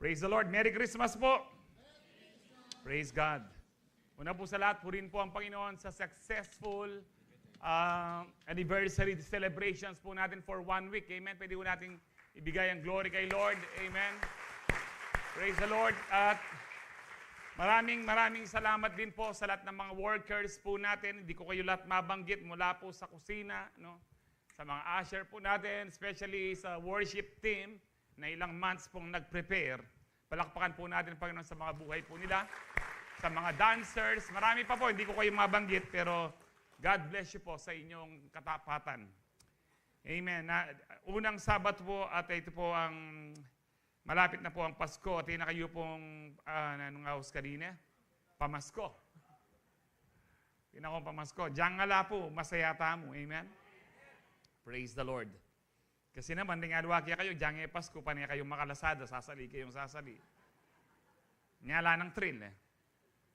Praise the Lord. Merry Christmas po. Praise God. Una po sa lahat, purin po ang Panginoon sa successful anniversary celebrations po natin for 1 week. Amen. Pwede po natin ibigay ang glory kay Lord. Amen. Praise the Lord. At maraming salamat din po sa lahat ng mga workers po natin. Hindi ko kayo lahat mabanggit mula po sa kusina, no? Sa mga usher po natin, especially sa worship team na ilang months pong nag-prepare. Palakpakan po natin, Panginoon, sa mga buhay po nila. Sa mga dancers, marami pa po, hindi ko kayo mabanggit, pero God bless you po sa inyong katapatan. Amen. Unang Sabat po, at ito po ang, malapit na po ang Pasko, at na kayo pong, anong house kanina? Pamasko. Pinakong Pamasko. Diyan nga la po, masaya tamo. Amen. Praise the Lord. Kasi naman, dingadwakya kayo, diyan nga Pasko, pa niya kayong makalasada, sasali kayong sasali. Nyala ng thrill eh.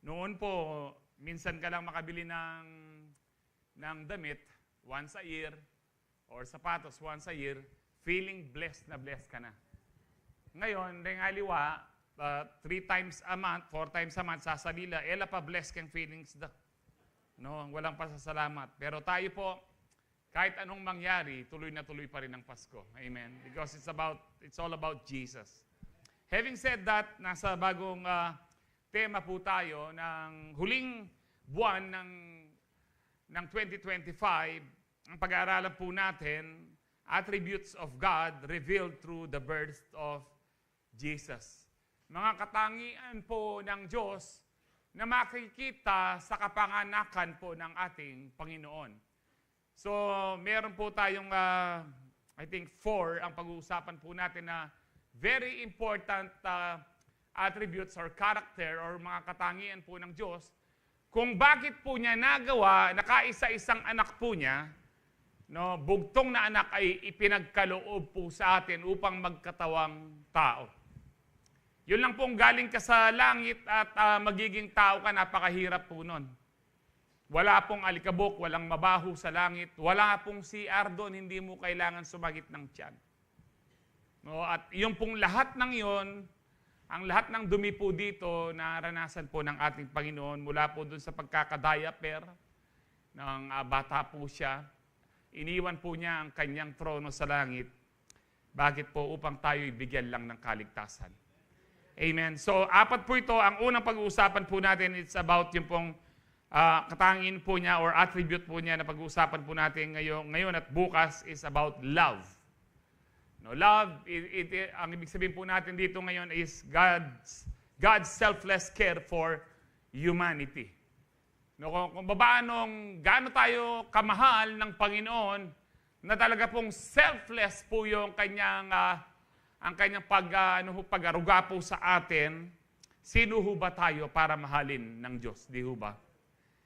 Noon po, minsan ka lang makabili ng damit once a year or sapatos once a year, feeling blessed na blessed ka na. Ngayon, ringaliwa, 3 times a month, 4 times a month, sasalila, ela pa blessed kang feelings da. No, walang pasasalamat. Pero tayo po, kahit anong mangyari, tuloy na tuloy pa rin ang Pasko. Amen? Because it's all about Jesus. Having said that, nasa bagong tema po tayo ng huling buwan ng 2025. Ang pag-aaralan po natin, attributes of God revealed through the birth of Jesus. Mga katangian po ng Diyos na makikita sa kapanganakan po ng ating Panginoon. So, meron po tayong, I think, 4 ang pag-uusapan po natin na very important attributes or character or mga katangian po ng Diyos kung bakit po niya nagawa, nakaisa-isang anak po niya, no, bugtong na anak ay ipinagkaloob po sa atin upang magkatawang tao. Yun lang pong galing ka sa langit at magiging tao ka, napakahirap po nun. Wala pong alikabok, walang mabaho sa langit, wala pong CR doon, hindi mo kailangan sumagit ng tiyan. No, at yung pong lahat ng yon, ang lahat ng dumi po dito, naranasan po ng ating Panginoon mula po doon sa pagkakadiaper ng bata po siya. Iniwan po niya ang kanyang trono sa langit. Bakit po? Upang tayo ibigyan lang ng kaligtasan. Amen. So, 4 po ito. Ang unang pag-uusapan po natin, it's about yung pong katangin po niya or attribute po niya na pag-uusapan po natin ngayon at bukas is about love. No, love, ang ibig sabihin po natin dito ngayon is God's selfless care for humanity. No, kung gaano tayo kamahal ng Panginoon na talaga pong selfless po yung kanyang pag-aruga po sa atin, sino ho ba tayo para mahalin ng Diyos? Di ho ba?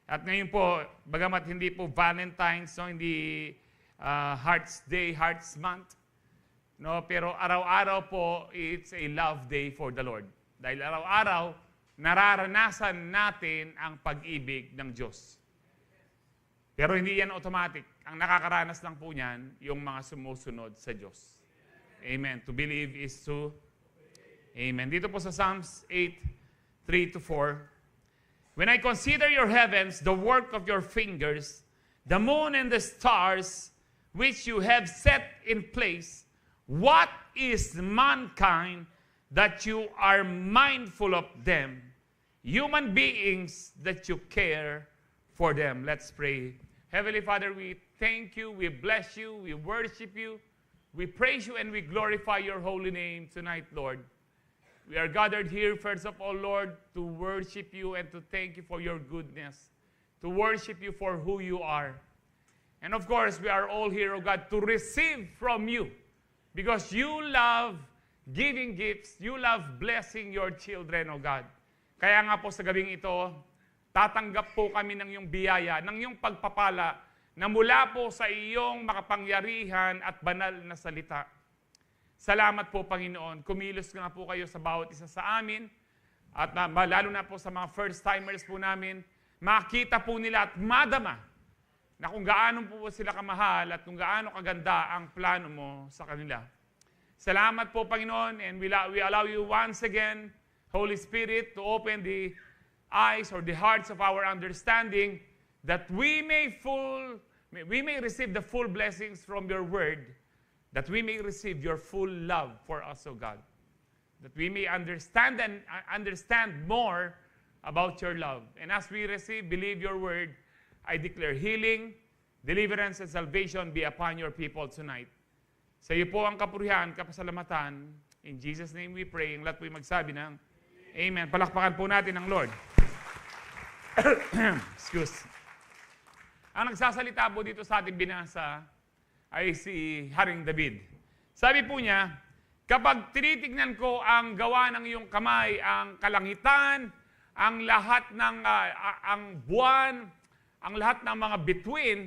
At ngayon po, bagamat hindi po Valentine's, no, hindi Heart's Day, Heart's Month, no, pero araw-araw po, it's a love day for the Lord. Dahil araw-araw, nararanasan natin ang pag-ibig ng Diyos. Pero hindi yan automatic. Ang nakakaranas lang po niyan, yung mga sumusunod sa Diyos. Amen. To believe is to. Amen. Dito po sa Psalms 8, 3-4. When I consider your heavens, the work of your fingers, the moon and the stars, which you have set in place, what is mankind that you are mindful of them? Human beings that you care for them. Let's pray. Heavenly Father, we thank you, we bless you, we worship you, we praise you, and we glorify your holy name tonight, Lord. We are gathered here, first of all, Lord, to worship you and to thank you for your goodness, to worship you for who you are. And of course, we are all here, oh God, to receive from you because you love giving gifts, you love blessing your children, oh God. Kaya nga po sa gabing ito, tatanggap po kami ng iyong biyaya, ng iyong pagpapala na mula po sa iyong makapangyarihan at banal na salita. Salamat po, Panginoon. Kumilos nga po kayo sa bawat isa sa amin. At lalo na po sa mga first-timers po namin, makita po nila at madama na kung gaano po sila kamahal at kung gaano kaganda ang plano mo sa kanila. Salamat po, Panginoon, and we allow you once again, Holy Spirit, to open the eyes or the hearts of our understanding that we may receive the full blessings from your word, that we may receive your full love for us, O God, that we may understand more about your love. And as we believe your word, I declare healing, deliverance, and salvation be upon your people tonight. Sa iyo po ang kapurihan, kapasalamatan. In Jesus' name we pray. Ang lahat po yung magsabi ng Amen. Palakpakan po natin ang Lord. Excuse. Ang nagsasalita po dito sa ating binasa ay si Haring David. Sabi po niya, kapag tinitignan ko ang gawa ng iyong kamay, ang kalangitan, ang lahat ng ang buwan, ang lahat ng mga bituin,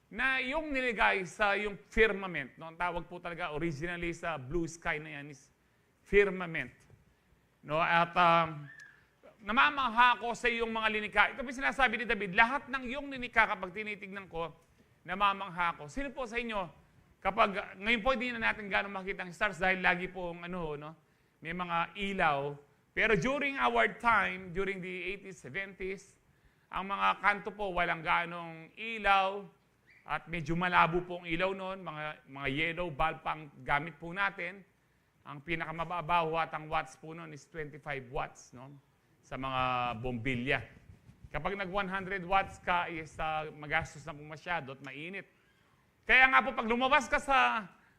na yung niligay sa yung firmament. No? Ang tawag po talaga originally sa blue sky na yan is firmament. No? At namamangha ko sa iyong mga linikha. Ito po sinasabi ni David, lahat ng iyong linikha kapag tinitignan ko, namamangha ko. Sino po sa inyo, kapag, ngayon po hindi na natin gano'ng makita ang stars dahil lagi po may mga ilaw. Pero during our time, during the 80s, 70s, ang mga kanto po walang ganong ilaw, at medyo malabo po ang ilaw noon, mga yellow bulb pang gamit po natin. Ang pinakamababaw ang watts po noon is 25 watts, no? Sa mga bombilya. Kapag nag 100 watts ka, is magastos na po masyado at mainit. Kaya nga po, pag lumabas ka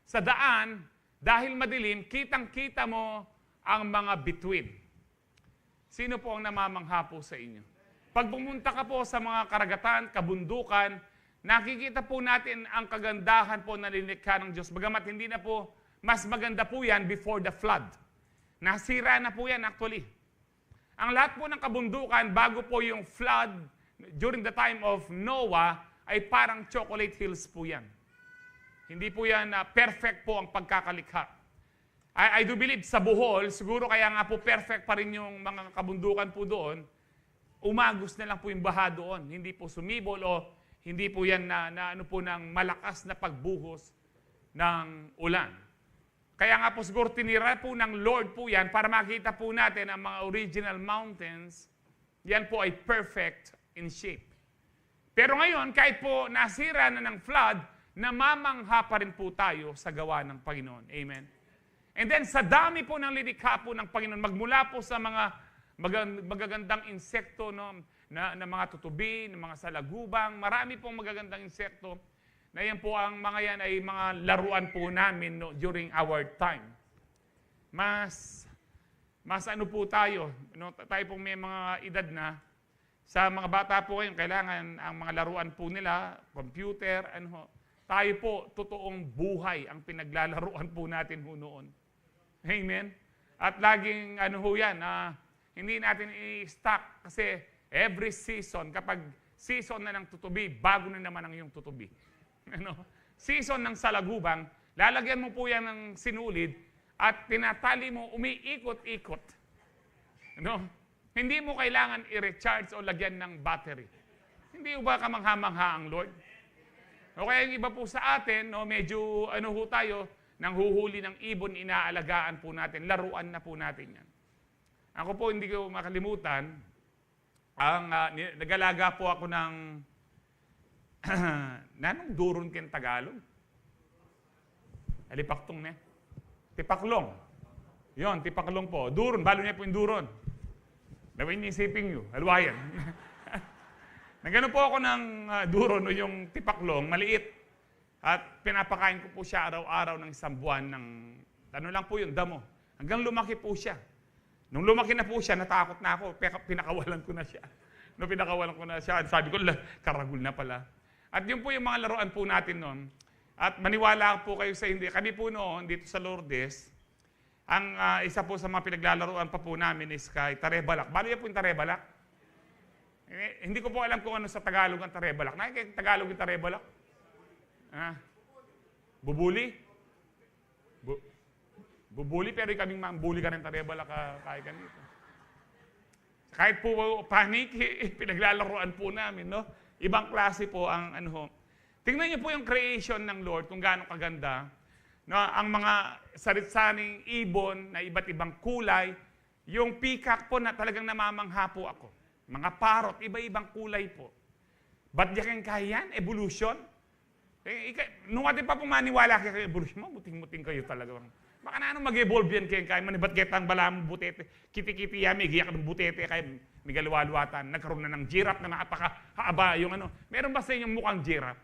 sa daan, dahil madilim, kitang-kita mo ang mga bituin. Sino po ang namamangha po sa inyo? Pag pumunta ka po sa mga karagatan, kabundukan, nakikita po natin ang kagandahan po na lilikha ng Diyos. Bagamat hindi na po, mas maganda po yan before the flood. Nasira na po yan actually. Ang lahat po ng kabundukan, bago po yung flood, during the time of Noah, ay parang chocolate hills po yan. Hindi po yan perfect po ang pagkakalikha. I do believe sa Bohol, siguro kaya nga po perfect pa rin yung mga kabundukan po doon, umagos na lang po yung baha doon. Hindi po sumibol o hindi po yan ng malakas na pagbuhos ng ulan. Kaya nga po siguro tinira po ng Lord po yan para makita po natin ang mga original mountains, yan po ay perfect in shape. Pero ngayon, kahit po nasira na ng flood, namamangha pa rin po tayo sa gawa ng Panginoon. Amen? And then sa dami po ng lilikha po ng Panginoon, magmula po sa mga magagandang insekto, no, na mga tutubi, na mga salagubang, marami pong magagandang insekto, na yan po ang mga yan ay mga laruan po namin during our time. Mas ano po tayo, tayo pong may mga edad na, sa mga bata po ngayon, kailangan ang mga laruan po nila, computer, tayo po, totoong buhay ang pinaglalaruan po natin noon. Amen? At laging yan, hindi natin i-stock kasi every season, kapag season na ng tutubi, bago na naman ang iyong tutubi. Season ng salagubang, lalagyan mo po yan ng sinulid at tinatali mo, umiikot-ikot. Hindi mo kailangan i-recharge o lagyan ng battery. Hindi ba kamangha-mangha ang Lord? O kaya yung iba po sa atin, medyo tayo, nang huhuli ng ibon, inaalagaan po natin, laruan na po natin yan. Ako po, hindi ko makalimutan, nagalaga po ako ng nanong duron ken Tagalog. Alipaktong ne. Tipaklong. Yon, tipaklong po. Duron, balo niya po yung duron. Nawin niya isipin nyo, alwayan. Nagano po ako ng duron o yung tipaklong, maliit. At pinapakain ko po siya araw-araw ng isang buwan ng, lang po yung damo. Hanggang lumaki po siya. Nung lumaki na po siya, natakot na ako. Pinakawalan ko na siya. Nung pinakawalan ko na siya, sabi ko, karagul na pala. At yun po yung mga laruan po natin noon. At maniwala po kayo sa hindi. Kami po noon, dito sa Lourdes, ang isa po sa mga pinaglalaruan pa po namin is kay Tarebalak. Balo yan po yung Tarebalak. Hindi ko po alam kung ano sa Tagalog ang Tarebalak. Nakikita Tagalog yung Tarebalak? Bubuli? Bubuli, pero kaming mambuli ka rin Tarebalak kahit ganito. Kahit po panic, pinaglalaroan po namin, no? Ibang klase po ang Tingnan niyo po yung creation ng Lord, kung gaano kaganda, no, ang mga saritsaning ibon na iba't ibang kulay, yung peacock po na talagang namamangha po ako. Mga parot, iba-ibang kulay po. Ba't di kayang kaya yan? Evolution? Nung atin pa pumaniwala kayo evolution mo, muting-muting kayo talaga. Baka na anong mag-evolve yan kayang kaya, manibat kitang bala mong butete, kiti-kiti yan, may giyak ng butete, kaya may galuwa-luwatan, nagkaroon na ng giraffe na napaka-haba yung ano. Meron ba sa inyong mukhang giraffe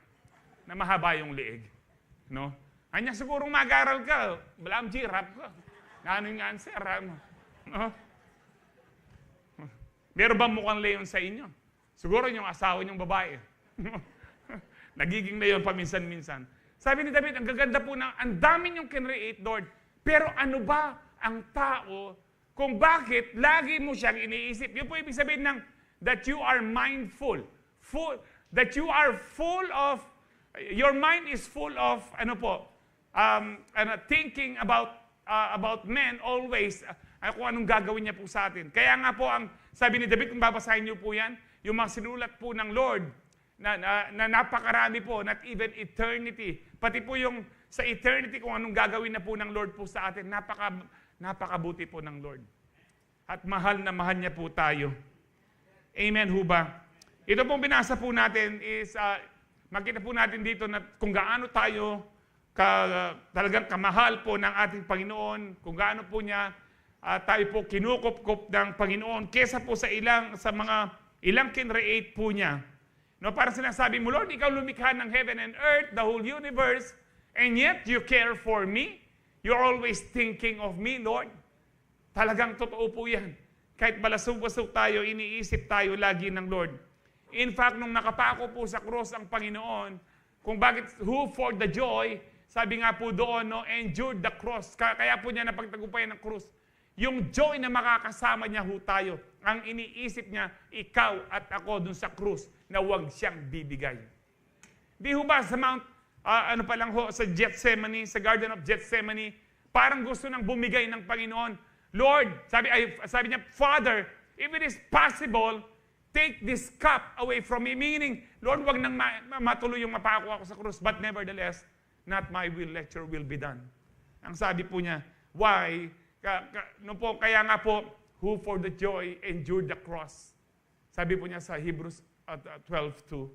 na mahaba yung leeg? No? Anya sigurong mag-aral ka, bala ang giraffe ka. Ano yung answer? Ano? No? Meron ba mukhang leon sa inyo? Siguro yung asawa niyong babae. Nagiging leon paminsan-minsan. Sabi ni David, ang gaganda po na, ang dami niyong kinreate, Lord. Pero ano ba ang tao kung bakit lagi mo siyang iniisip? Yun po ibig sabihin ng that you are mindful. That you are full of, your mind is full of, thinking about men always, kung anong gagawin niya po sa atin. Kaya nga po, ang sabi ni David, kung babasahin niyo po yan, yung mga sinulat po ng Lord, na napakarami po, not even eternity. Pati po yung sa eternity, kung anong gagawin na po ng Lord po sa atin, napakabuti po ng Lord. At mahal na mahal niya po tayo. Amen ho ba? Ito pong binasa po natin is, makita po natin dito na kung gaano tayo talagang kamahal po ng ating Panginoon, kung gaano po niya tayo po kinukop-kop ng Panginoon kesa po sa ilang kinreate po niya. No, parang sinasabi mo, Lord, ikaw lumikha ng heaven and earth, the whole universe, and yet you care for me. You're always thinking of me, Lord. Talagang totoo po yan. Kahit balasog-basog tayo, iniisip tayo lagi ng Lord. In fact, nung nakapako po sa cross ang Panginoon, kung bakit, who for the joy, sabi nga po doon, no, endured the cross. Kaya po niya napagtagumpayan ng cross. Yung joy na makakasama niya ho tayo, ang iniisip niya, ikaw at ako dun sa krus na huwag siyang bibigay. Di ho ba sa Mount, sa Gethsemane, sa Garden of Gethsemane, parang gusto nang bumigay ng Panginoon. Lord, sabi niya, Father, if it is possible, take this cup away from me. Meaning, Lord, huwag nang matuloy yung mapako ako sa krus, but nevertheless, not my will, let your will be done. Ang sabi po niya, why? Kaya nga po, who for the joy endured the cross. Sabi po niya sa Hebrews 12:2,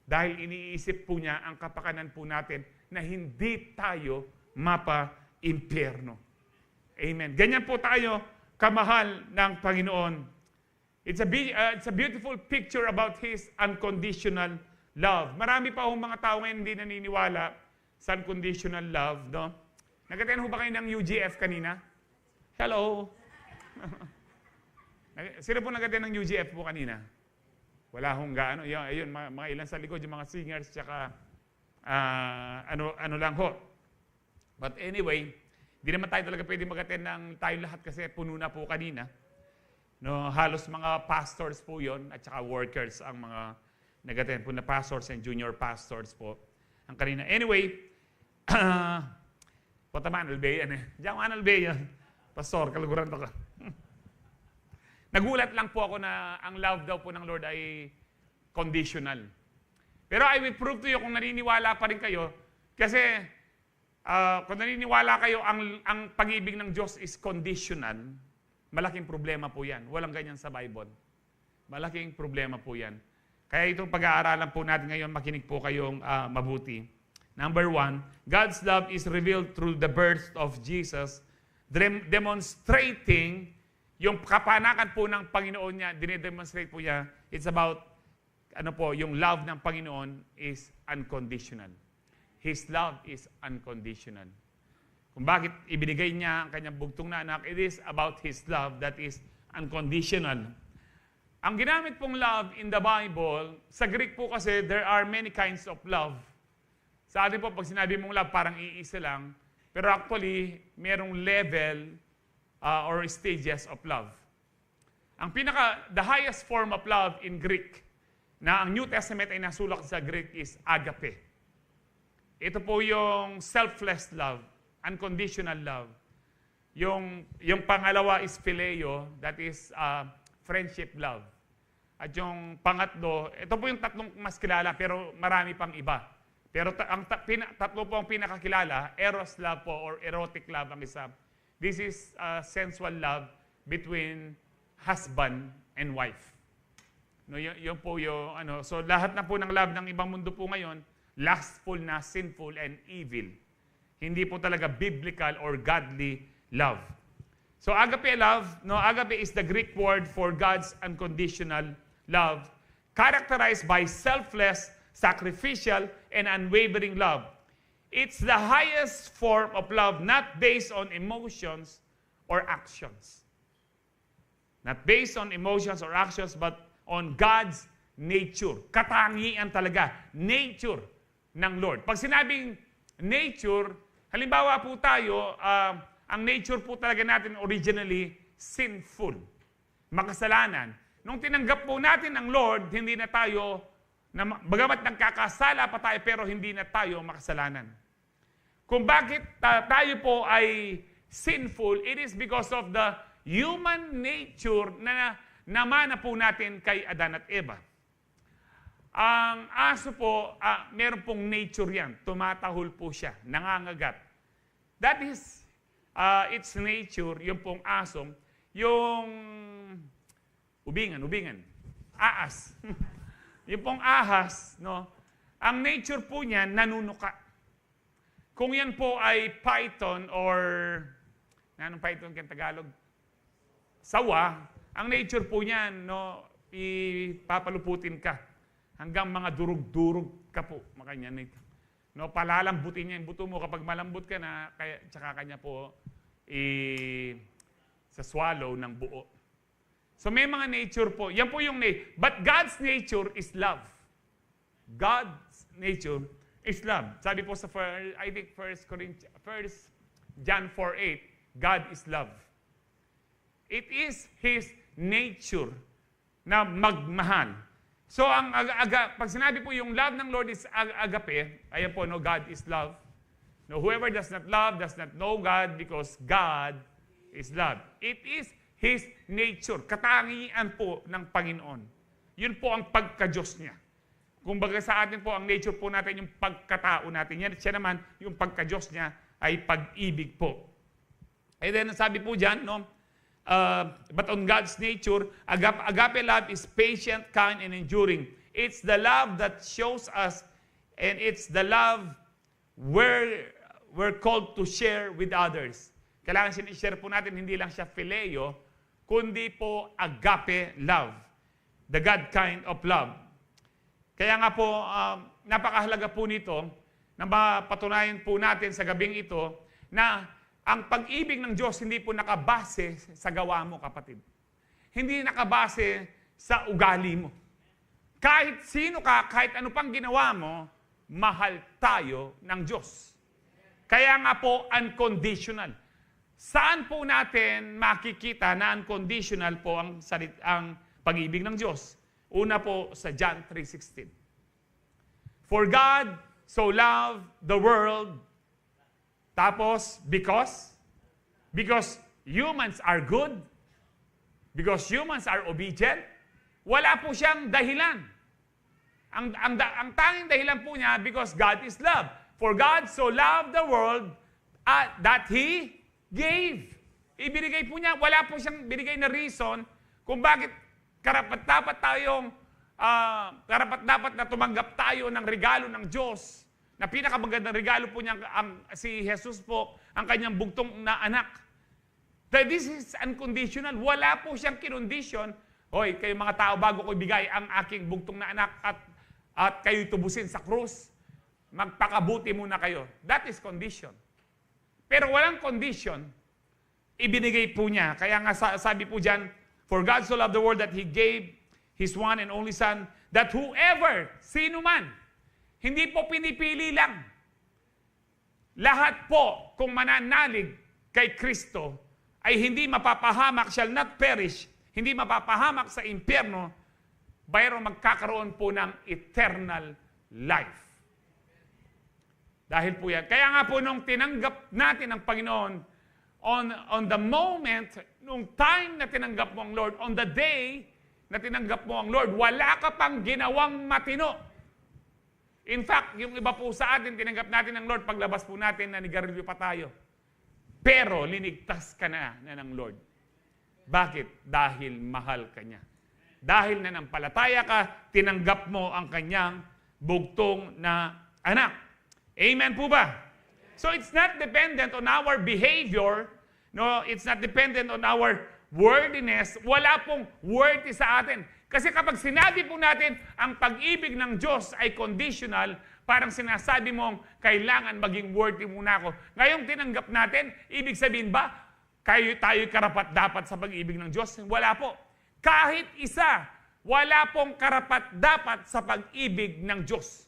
dahil iniisip po niya ang kapakanan po natin na hindi tayo mapa-impyerno. Amen. Ganyan po tayo kamahal ng Panginoon. It's a beautiful picture about His unconditional love. Marami pa hong mga tao ngayon hindi naniniwala sa unconditional love. No? Nag-attend ho ba kayo ng UGF kanina? Hello? Sino po nag-attend ng UGF po kanina? Wala hong gaano. Ayun, mga ilan sa likod, yung mga singers, tsaka ano lang ho. But anyway, di naman tayo talaga pwede mag-attend ng tayo lahat kasi puno na po kanina. No, halos mga pastors po yon at saka workers ang mga nag-attend po na pastors and junior pastors po. Ang kanina. Anyway, Potaman Albeyan eh. Diyan Albeyan. Pastor, kaluguran ako. Nagulat lang po ako na ang love daw po ng Lord ay conditional. Pero I will prove to you kung naniniwala pa rin kayo. Kasi kung naniniwala kayo ang pag-ibig ng Diyos is conditional, malaking problema po yan. Walang ganyan sa Bible. Malaking problema po yan. Kaya itong pag-aaralan po natin ngayon, makinig po kayong mabuti. Number 1, God's love is revealed through the birth of Jesus, demonstrating yung kapanakan po ng Panginoon niya, dinedemonstrate po niya, it's about, yung love ng Panginoon is unconditional. His love is unconditional. Kung bakit ibinigay niya ang kanyang bugtong na anak, it is about His love that is unconditional. Ang ginamit pong love in the Bible, sa Greek po kasi, there are many kinds of love. Sa atin po, pag sinabi mong love, parang iisa lang. Pero actually, merong level or stages of love. The highest form of love in Greek, na ang New Testament ay nasulat sa Greek is agape. Ito po yung selfless love, unconditional love. Yung pangalawa is phileo, that is friendship love. At yung pangatlo, ito po yung tatlong mas kilala pero marami pang iba. Pero tatlo po ang pinakakilala, eros love po or erotic love ang isa. This is sensual love between husband and wife. No, yun po yung ano. So lahat na po ng love ng ibang mundo po ngayon, lustful na, sinful and evil. Hindi po talaga biblical or godly love. So agape love, no, agape is the Greek word for God's unconditional love, characterized by selfless, sacrificial, and unwavering love. It's the highest form of love, not based on emotions or actions. Not based on emotions or actions, but on God's nature. Katangian talaga, nature ng Lord. Pag sinabing nature, halimbawa po tayo, ang nature po talaga natin originally sinful, makasalanan. Nung tinanggap po natin ang Lord, hindi na tayo, bagamat nagkakasala pa tayo, pero hindi na tayo makasalanan. Kung bakit tayo po ay sinful, it is because of the human nature na namana po natin kay Adan at Eva. Ang aso po, meron pong nature yan. Tumatahol po siya, nangangagat. That is its nature, yung pong asong, yung ubingan, aas. Yung pong ahas, no? Ang nature po niya, nanunuka. Kung yan po ay python or, anong python kaya Tagalog? Sawa, ang nature po niyan, no, ipapaluputin ka. Hanggang mga durug-durug ka po, makanya nito. No, palalambutin niya yung buto mo kapag malambot ka na, kaya tsaka kanya po sa swallow ng buo. So may mga nature po. Yan po yung nature. But God's nature is love. God's nature is love. Sabi po sa I think 1 John 4:8, God is love. It is His nature na magmahal. So pag sinabi po yung love ng Lord is agape, ayan po, no, God is love. No, whoever does not love does not know God because God is love. It is His nature. Katangian po ng Panginoon. Yun po ang pagka-Diyos niya. Kung baga sa atin po, ang nature po natin, yung pagkatao natin. Yan, siya naman, yung pagka-Diyos niya ay pag-ibig po. And then, sabi po dyan, no, but on God's nature, agape love is patient, kind, and enduring. It's the love that shows us, and it's the love we're called to share with others. Kailangan sinishare po natin, hindi lang siya phileo, kundi po agape love. The God kind of love. Kaya nga po, napakahalaga po nito na mapatunayan po natin sa gabing ito na ang pag-ibig ng Diyos hindi po nakabase sa gawa mo, kapatid. Hindi nakabase sa ugali mo. Kahit sino ka, kahit ano pang ginawa mo, mahal tayo ng Diyos. Kaya nga po, unconditional. Saan po natin makikita na unconditional po ang pag-ibig ng Diyos? Una po sa John 3:16. For God so loved the world. Tapos, because humans are good, because humans are obedient, wala po siyang dahilan. Ang tanging dahilan po niya, because God is love. For God so loved the world that He gave. Ibinigay po niya, wala po siyang binigay na reason kung bakit karapat-dapat na tumanggap tayo ng regalo ng Diyos. Na pinakamagandang regalo po niya si Jesus po, ang kanyang bugtong na anak. That this is unconditional. Wala po siyang kinondisyon. Hoy, kayo mga tao, bago ko ibigay ang aking bugtong na anak at kayo tubusin sa krus, magpakabuti muna kayo. That is condition. Pero walang condition, ibinigay po niya. Kaya nga sabi po dyan, for God so loved the world that He gave His one and only Son, that whoever, sino man, hindi po pinipili lang. Lahat po, kung mananalig kay Kristo, ay hindi mapapahamak, shall not perish, hindi mapapahamak sa impyerno, bayro magkakaroon po ng eternal life. Dahil po yan. Kaya nga po nung tinanggap natin ang Panginoon, on the moment, nung time na tinanggap mo ang Lord, on the day na tinanggap mo ang Lord, wala ka pang ginawang matino. In fact, yung iba po sa atin, tinanggap natin ng Lord, paglabas po natin, nanigarilyo pa tayo. Pero linigtas ka na ng Lord. Bakit? Dahil mahal ka niya. Dahil nanampalataya ka, tinanggap mo ang kanyang bugtong na anak. Amen po ba? So it's not dependent on our behavior. No, it's not dependent on our worthiness. Wala pong worthy sa atin. Kasi kapag sinabi po natin, ang pag-ibig ng Diyos ay conditional, parang sinasabi mong, kailangan maging worthy muna ako. Ngayong tinanggap natin, ibig sabihin ba, tayo'y karapat-dapat sa pag-ibig ng Diyos? Wala po. Kahit isa, wala pong karapat-dapat sa pag-ibig ng Diyos.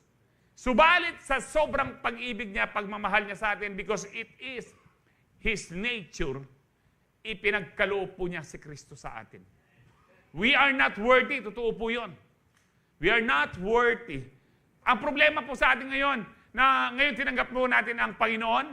Subalit sa sobrang pag-ibig niya, pagmamahal niya sa atin, because it is His nature, ipinagkaloob po niya si Kristo sa atin. We are not worthy. Totoo po yun. We are not worthy. Ang problema po sa atin ngayon, na ngayon tinanggap po natin ang Panginoon,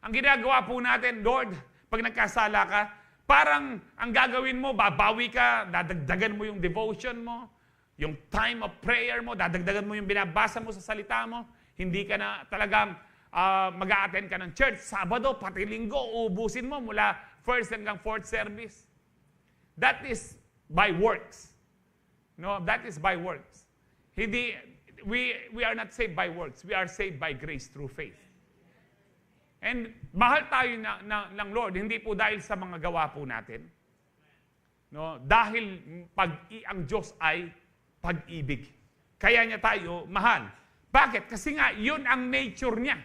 ang ginagawa po natin, Lord, pag nagkasala ka, parang ang gagawin mo, babawi ka, dadagdagan mo yung devotion mo, yung time of prayer mo, dadagdagan mo yung binabasa mo sa salita mo, hindi ka na talagang mag-a-attend ka ng church, Sabado, pati Linggo, uubusin mo mula first hanggang fourth service. That is by works. No, that is by works. We are not saved by works. We are saved by grace through faith. And mahal tayo ng Lord, hindi po dahil sa mga gawa po natin. No, dahil ang Diyos ay pag-ibig. Kaya niya tayo mahal. Bakit? Kasi nga, yun ang nature niya.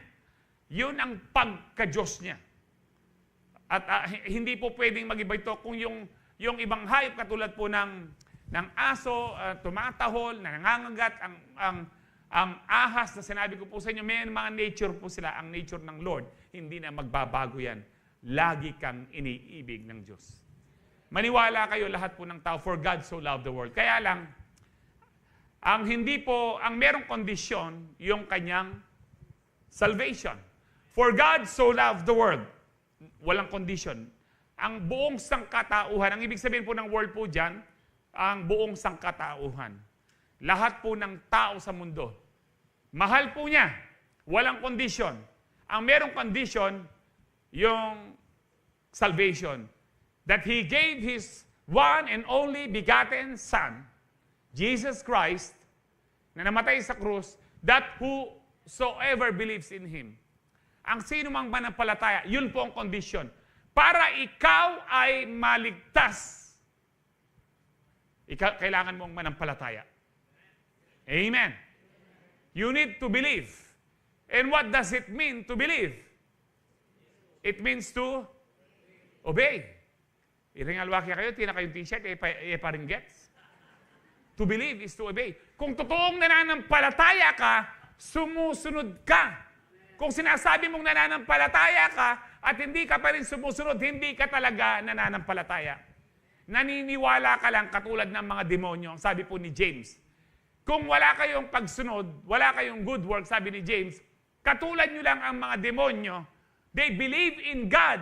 Yun ang pagka-Diyos niya. At hindi po pwedeng mag-iba ito kung yung ibang hayop katulad po ng aso, tumatahol, nangangagat, ang ahas na sinabi ko po sa inyo, may mga nature po sila, ang nature ng Lord, hindi na magbabago yan. Lagi kang iniibig ng Diyos. Maniwala kayo lahat po ng tao, for God so loved the world. Kaya lang, ang merong kondisyon, yung kanyang salvation. For God so loved the world. Walang kondisyon. Ang buong sangkatauhan, ang ibig sabihin po ng world po dyan, ang buong sangkatauhan. Lahat po ng tao sa mundo. Mahal po niya. Walang kondisyon. Ang merong kondisyon, yung salvation. That He gave His one and only begotten Son, Jesus Christ, na namatay sa krus, that whosoever believes in Him. Ang sino mang manampalataya, yun po ang kondisyon. Para ikaw ay maligtas. Kailangan mong manampalataya. Amen. You need to believe. And what does it mean to believe? It means to obey. Iringalwakya kayo, tina kayong t-shirt, parang gets. To believe is to obey. Kung totoong nananampalataya ka, sumusunod ka. Kung sinasabi mong nananampalataya ka at hindi ka pa rin sumusunod, hindi ka talaga nananampalataya. Naniniwala ka lang katulad ng mga demonyo. Sabi po ni James, kung wala kayong pagsunod, wala kayong good work, sabi ni James, katulad nyo lang ang mga demonyo, they believe in God.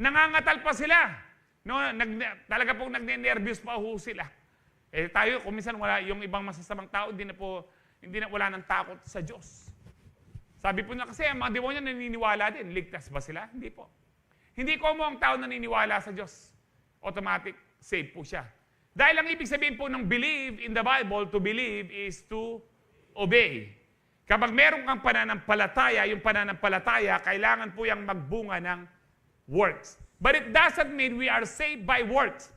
Nangangatal pa sila. No, talaga pong nagne-nervous pa ho sila. Tayo, kung minsan wala yung ibang masasamang tao, wala nang takot sa Diyos. Sabi po na kasi, ang mga demonyo naniniwala din. Ligtas ba sila? Hindi po. Hindi ko mo ang tao naniniwala sa Diyos. Automatic, save po siya. Dahil ang ibig sabihin po ng believe in the Bible, to believe is to obey. Kapag meron kang pananampalataya, yung pananampalataya, kailangan po yung magbunga ng works. But it doesn't mean we are saved by works.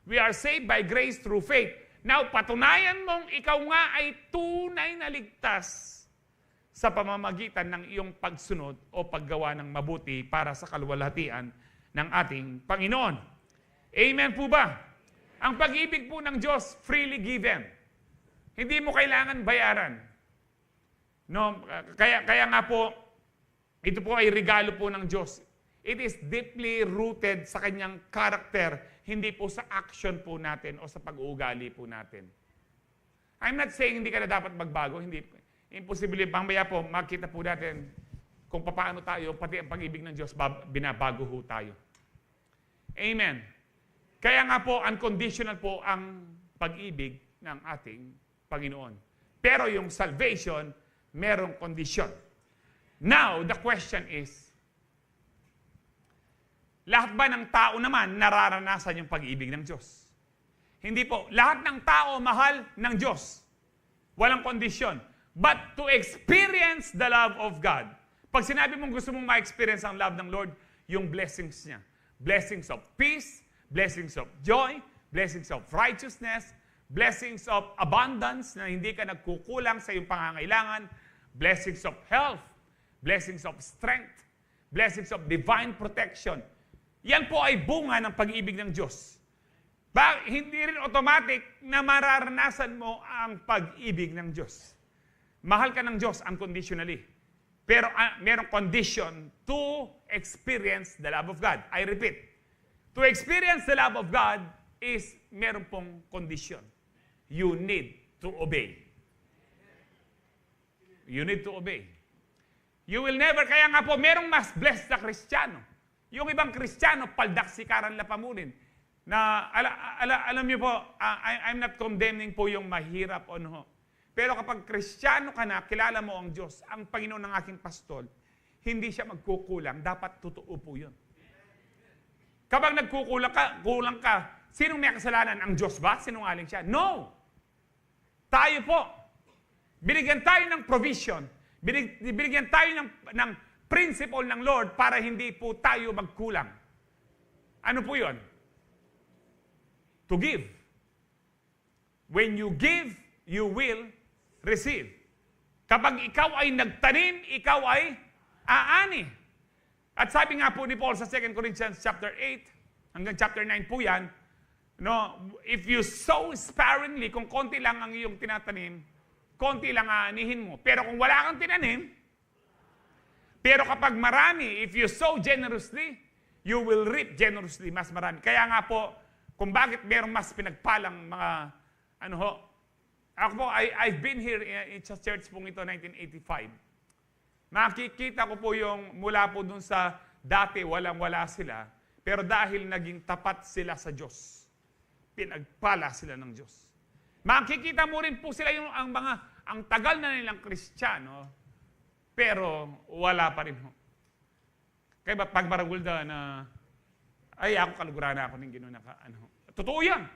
We are saved by grace through faith. Now, patunayan mong ikaw nga ay tunay na ligtas sa pamamagitan ng iyong pagsunod o paggawa ng mabuti para sa kaluwalhatian ng ating Panginoon. Amen po ba? Ang pag-ibig po ng Diyos, freely given. Hindi mo kailangan bayaran. No, kaya nga po, ito po ay regalo po ng Diyos. It is deeply rooted sa kanyang character, hindi po sa action po natin o sa pag-uugali po natin. I'm not saying hindi ka na dapat magbago, hindi. Imposible, pangmaya po, makita po natin kung paano tayo, pati ang pag-ibig ng Diyos, binabago ho tayo. Amen. Kaya nga po, unconditional po ang pag-ibig ng ating Panginoon. Pero yung salvation, merong kondisyon. Now, the question is, lahat ba ng tao naman nararanasan yung pag-ibig ng Diyos? Hindi po. Lahat ng tao mahal ng Diyos. Walang kondisyon. But to experience the love of God, pag sinabi mong gusto mong ma-experience ang love ng Lord, yung blessings niya. Blessings of peace, blessings of joy, blessings of righteousness, blessings of abundance na hindi ka nagkukulang sa iyong pangangailangan, blessings of health, blessings of strength, blessings of divine protection. Yan po ay bunga ng pag-ibig ng Diyos. Hindi rin automatic na mararanasan mo ang pag-ibig ng Diyos. Mahal ka ng Diyos unconditionally. Pero merong condition to experience the love of God. I repeat, to experience the love of God is meron pong condition. You need to obey. You need to obey. You will never, kaya nga po, merong mas blessed na Kristiyano. Yung ibang Kristiyano, paldaksikaran la pamunin. Na, alam niyo po, I'm not condemning po yung mahirap o no. Pero kapag Kristiyano ka na, kilala mo ang Diyos, ang Panginoon ng aking pastol, hindi siya magkukulang. Dapat totoo po yun. Kapag kulang ka, sinong may kasalanan? Ang Diyos ba? Sinungaling siya? No! Tayo po. Binigyan tayo ng provision. Binigyan tayo ng principle ng Lord para hindi po tayo magkulang. Ano po yun? To give. When you give, you will receive. Kapag ikaw ay nagtanim, ikaw ay aani. At sabi nga po ni Paul sa 2 Corinthians chapter 8, hanggang chapter 9 po yan, no, if you sow sparingly, kung konti lang ang iyong tinatanim, konti lang aanihin mo. Pero kung wala kang tinanim, pero kapag marami, if you sow generously, you will reap generously, mas marami. Kaya nga po, kung bakit merong mas pinagpalang mga, ako po, I've been here in sa church pong ito, 1985. Makikita ko po yung mula po dun sa dati, walang-wala sila, pero dahil naging tapat sila sa Diyos, pinagpala sila ng Diyos. Makikita mo rin po sila yung ang tagal na nilang Kristiyano, pero wala pa rin ho. Kaya pag maragulda na, ay ako kalugura na ako ng gano'n totoo yan.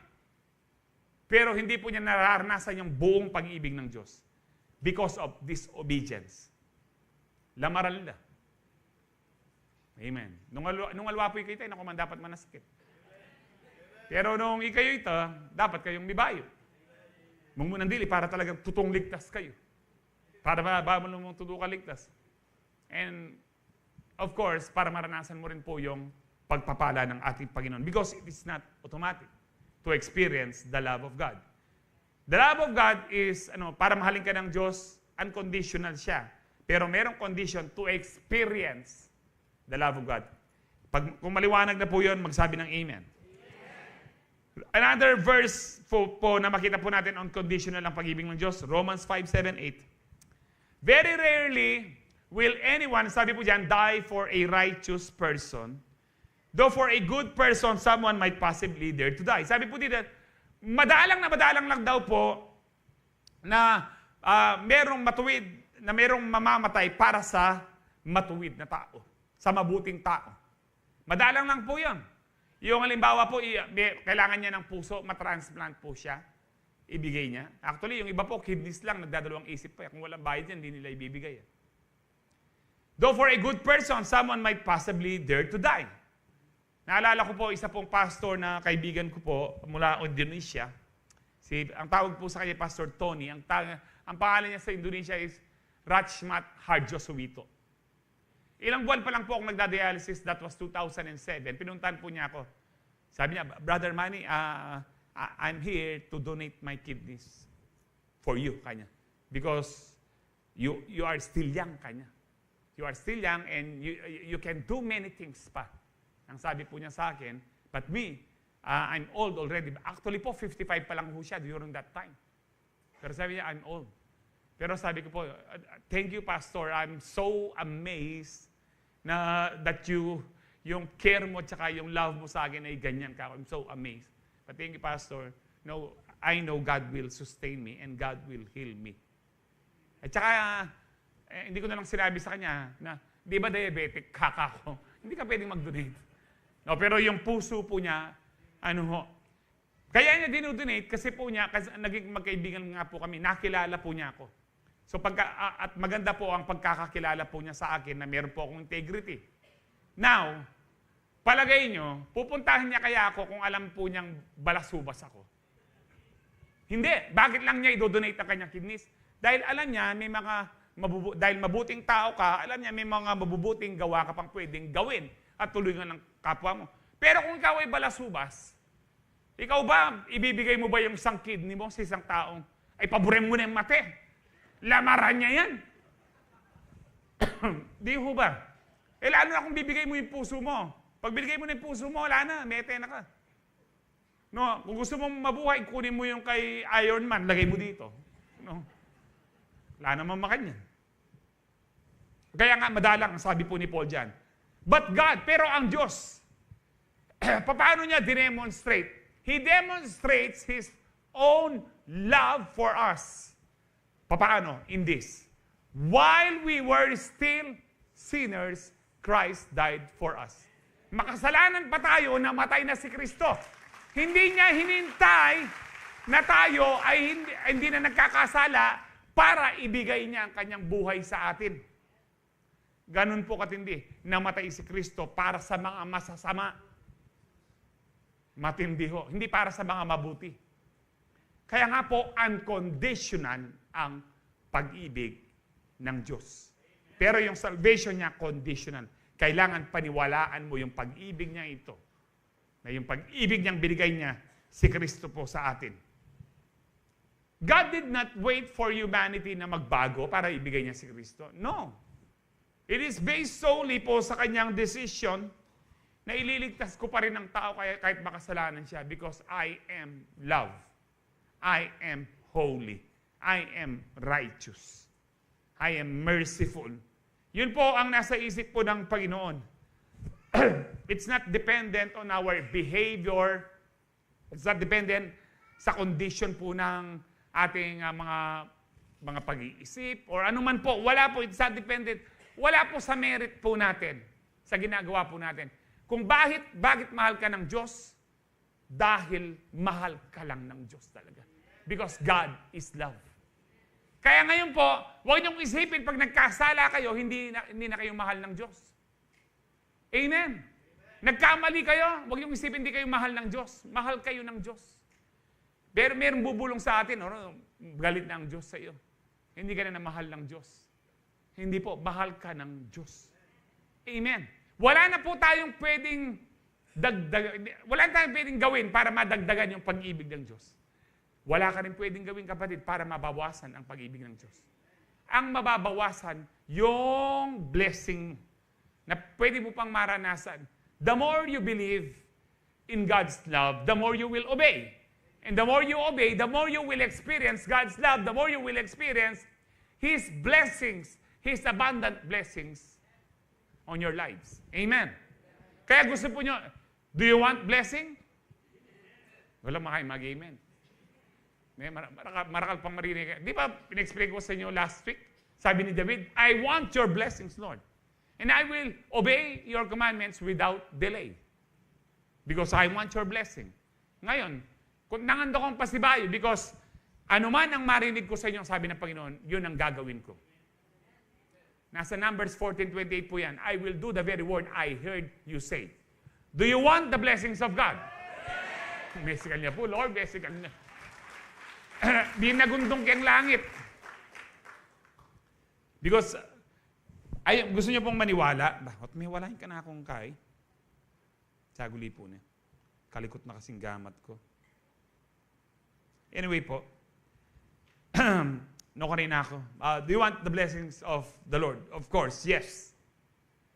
Pero hindi po niya nararanasan yung buong pag-ibig ng Diyos because of disobedience. Lamaral na. Amen. Nung alwa po kayo tayo, naku man dapat manasakit. Pero nung ikayo ito, dapat kayong mibayo. Mungmunang dili para talagang tutong ligtas kayo. Para ba mo mong tutukan ligtas. And of course, para maranasan mo rin po yung pagpapala ng ating Panginoon. Because it is not automatic to experience the love of God. The love of God is, para mahalin ka ng Diyos, unconditional siya. Pero merong condition to experience the love of God. Kung maliwanag na po yun, magsabi ng amen. Another verse po na makita po natin on conditional ang pag-ibig ng Diyos, Romans 5:7-8. Very rarely will anyone, sabi po dyan, die for a righteous person. Though for a good person, someone might possibly dare to die. Sabi po dito, madalang lang daw po na merong matuwid, na merong mamamatay para sa matuwid na tao, sa mabuting tao. Madalang lang po yun. Yung halimbawa po, kailangan niya ng puso, matransplant po siya, ibigay niya. Actually, yung iba po, kidneys lang, nagdadalawang isip pa. Kung walang bayad yan, hindi nila ibibigay. Though for a good person, someone might possibly dare to die. Naalala ko po, isa pong pastor na kaibigan ko po mula Indonesia. Ang tawag po sa kanya, Pastor Tony. Ang pangalan niya sa Indonesia is Rachmat Harjosuwito. Ilang buwan pa lang po akong nagda-dialysis. That was 2007. Pinuntahan po niya ako. Sabi niya, Brother Manny, I'm here to donate my kidneys for you, kanya. Because you are still young, kanya. You are still young and you can do many things pa. Ang sabi po niya sa akin, but me, I'm old already. Actually po, 55 pa lang po siya during that time. Pero sabi niya, I'm old. Pero sabi ko po, thank you, Pastor. I'm so amazed na that yung care mo tsaka yung love mo sa akin ay ganyan ka. I'm so amazed. But thank you, Pastor. No, I know God will sustain me and God will heal me. At saka, hindi ko na lang sinabi sa kanya na, di ba diabetic, kaka ko? Hindi ka pwedeng mag-donate. No, pero yung puso po niya, kaya niya dinodonate kasi po niya, kasi naging magkaibigan nga po kami, nakilala po niya ako. So at maganda po ang pagkakakilala po niya sa akin na meron po akong integrity. Now, palagay nyo, pupuntahan niya kaya ako kung alam po niyang balasubas ako? Hindi. Bakit lang niya i-donate ang kanyang kidneys? Dahil alam niya, dahil mabuting tao ka, alam niya may mga mabubuting gawa ka pang pwedeng gawin at tulungan ng kapwa mo. Pero kung ikaw ay balasubas, ikaw ba, ibibigay mo ba yung isang kidney mo sa isang taong, ay paborin mo na yung mate? Lamaran niya yan. Di ho ba? Lalo na kung bibigay mo yung puso mo. Pag binigay mo na yung puso mo, wala na, mete na ka. No, kung gusto mong mabuhay, kunin mo yung kay Iron Man, lagay mo dito. No? Wala naman makanyan. Kaya nga, madalang, sabi po ni Paul dyan. But God, pero ang Diyos, paano niya dinemonstrate? He demonstrates His own love for us. Paano? In this. While we were still sinners, Christ died for us. Makasalanan pa tayo, namatay na si Kristo. Hindi niya hinintay na tayo ay hindi na nagkakasala para ibigay niya ang kanyang buhay sa atin. Ganun po katindi. Namatay si Kristo para sa mga masasama. Matindi ho. Hindi para sa mga mabuti. Kaya nga po, unconditional ang pag-ibig ng Diyos. Pero yung salvation niya, conditional. Kailangan paniwalaan mo yung pag-ibig niya ito. Na yung pag-ibig niyang binigay niya, si Kristo po sa atin. God did not wait for humanity na magbago para ibigay niya si Kristo. No. It is based solely po sa kanyang decision na ililigtas ko pa rin ang tao kahit makasalanan siya because I am love. I am holy. I am righteous. I am merciful. Yun po ang nasa isip po ng Panginoon. It's not dependent on our behavior. It's not dependent sa condition po ng ating mga pag-iisip or anuman po. Wala po. It's not dependent. Wala po sa merit po natin, sa ginagawa po natin. Kung bakit mahal ka ng Diyos? Dahil mahal ka lang ng Diyos talaga. Because God is love. Kaya ngayon po, huwag niyong isipin pag nagkasala kayo, hindi na kayo mahal ng Diyos. Amen. Nagkamali kayo, huwag niyong isipin hindi kayo mahal ng Diyos. Mahal kayo ng Diyos. Pero mayroong bubulong sa atin, galit na ang Diyos sa iyo. Hindi ka na mahal ng Diyos. Hindi po, mahal ka ng Diyos. Amen. Wala na po tayong pwedeng gawin para madagdagan yung pag-ibig ng Diyos. Wala ka rin pwedeng gawin, kapatid, para mabawasan ang pag-ibig ng Diyos. Ang mababawasan, yung blessing na pwede mo pang maranasan. The more you believe in God's love, the more you will obey. And the more you obey, the more you will experience God's love, the more you will experience His blessings, His abundant blessings on your lives. Amen. Kaya gusto po nyo, do you want blessing? Wala mag-amen. Marakal pang marinig. Di ba, pinexplain ko sa inyo last week? Sabi ni David, I want your blessings, Lord. And I will obey your commandments without delay. Because I want your blessing. Ngayon, kung nangando kong pasibayo, because anuman ang marinig ko sa inyo, sabi ng Panginoon, yun ang gagawin ko. Nasa Numbers 14:28 po yan. I will do the very word I heard you say. Do you want the blessings of God? Mesikan niya po, Lord, mesikan niya. Di nagundong kang langit. Because, gusto niyo pong maniwala, bakit may walahin ka na akong kay? Saguli po niya. Kalikot na kasing gamat ko. Anyway po, no ka rin ako. Do you want the blessings of the Lord? Of course, yes.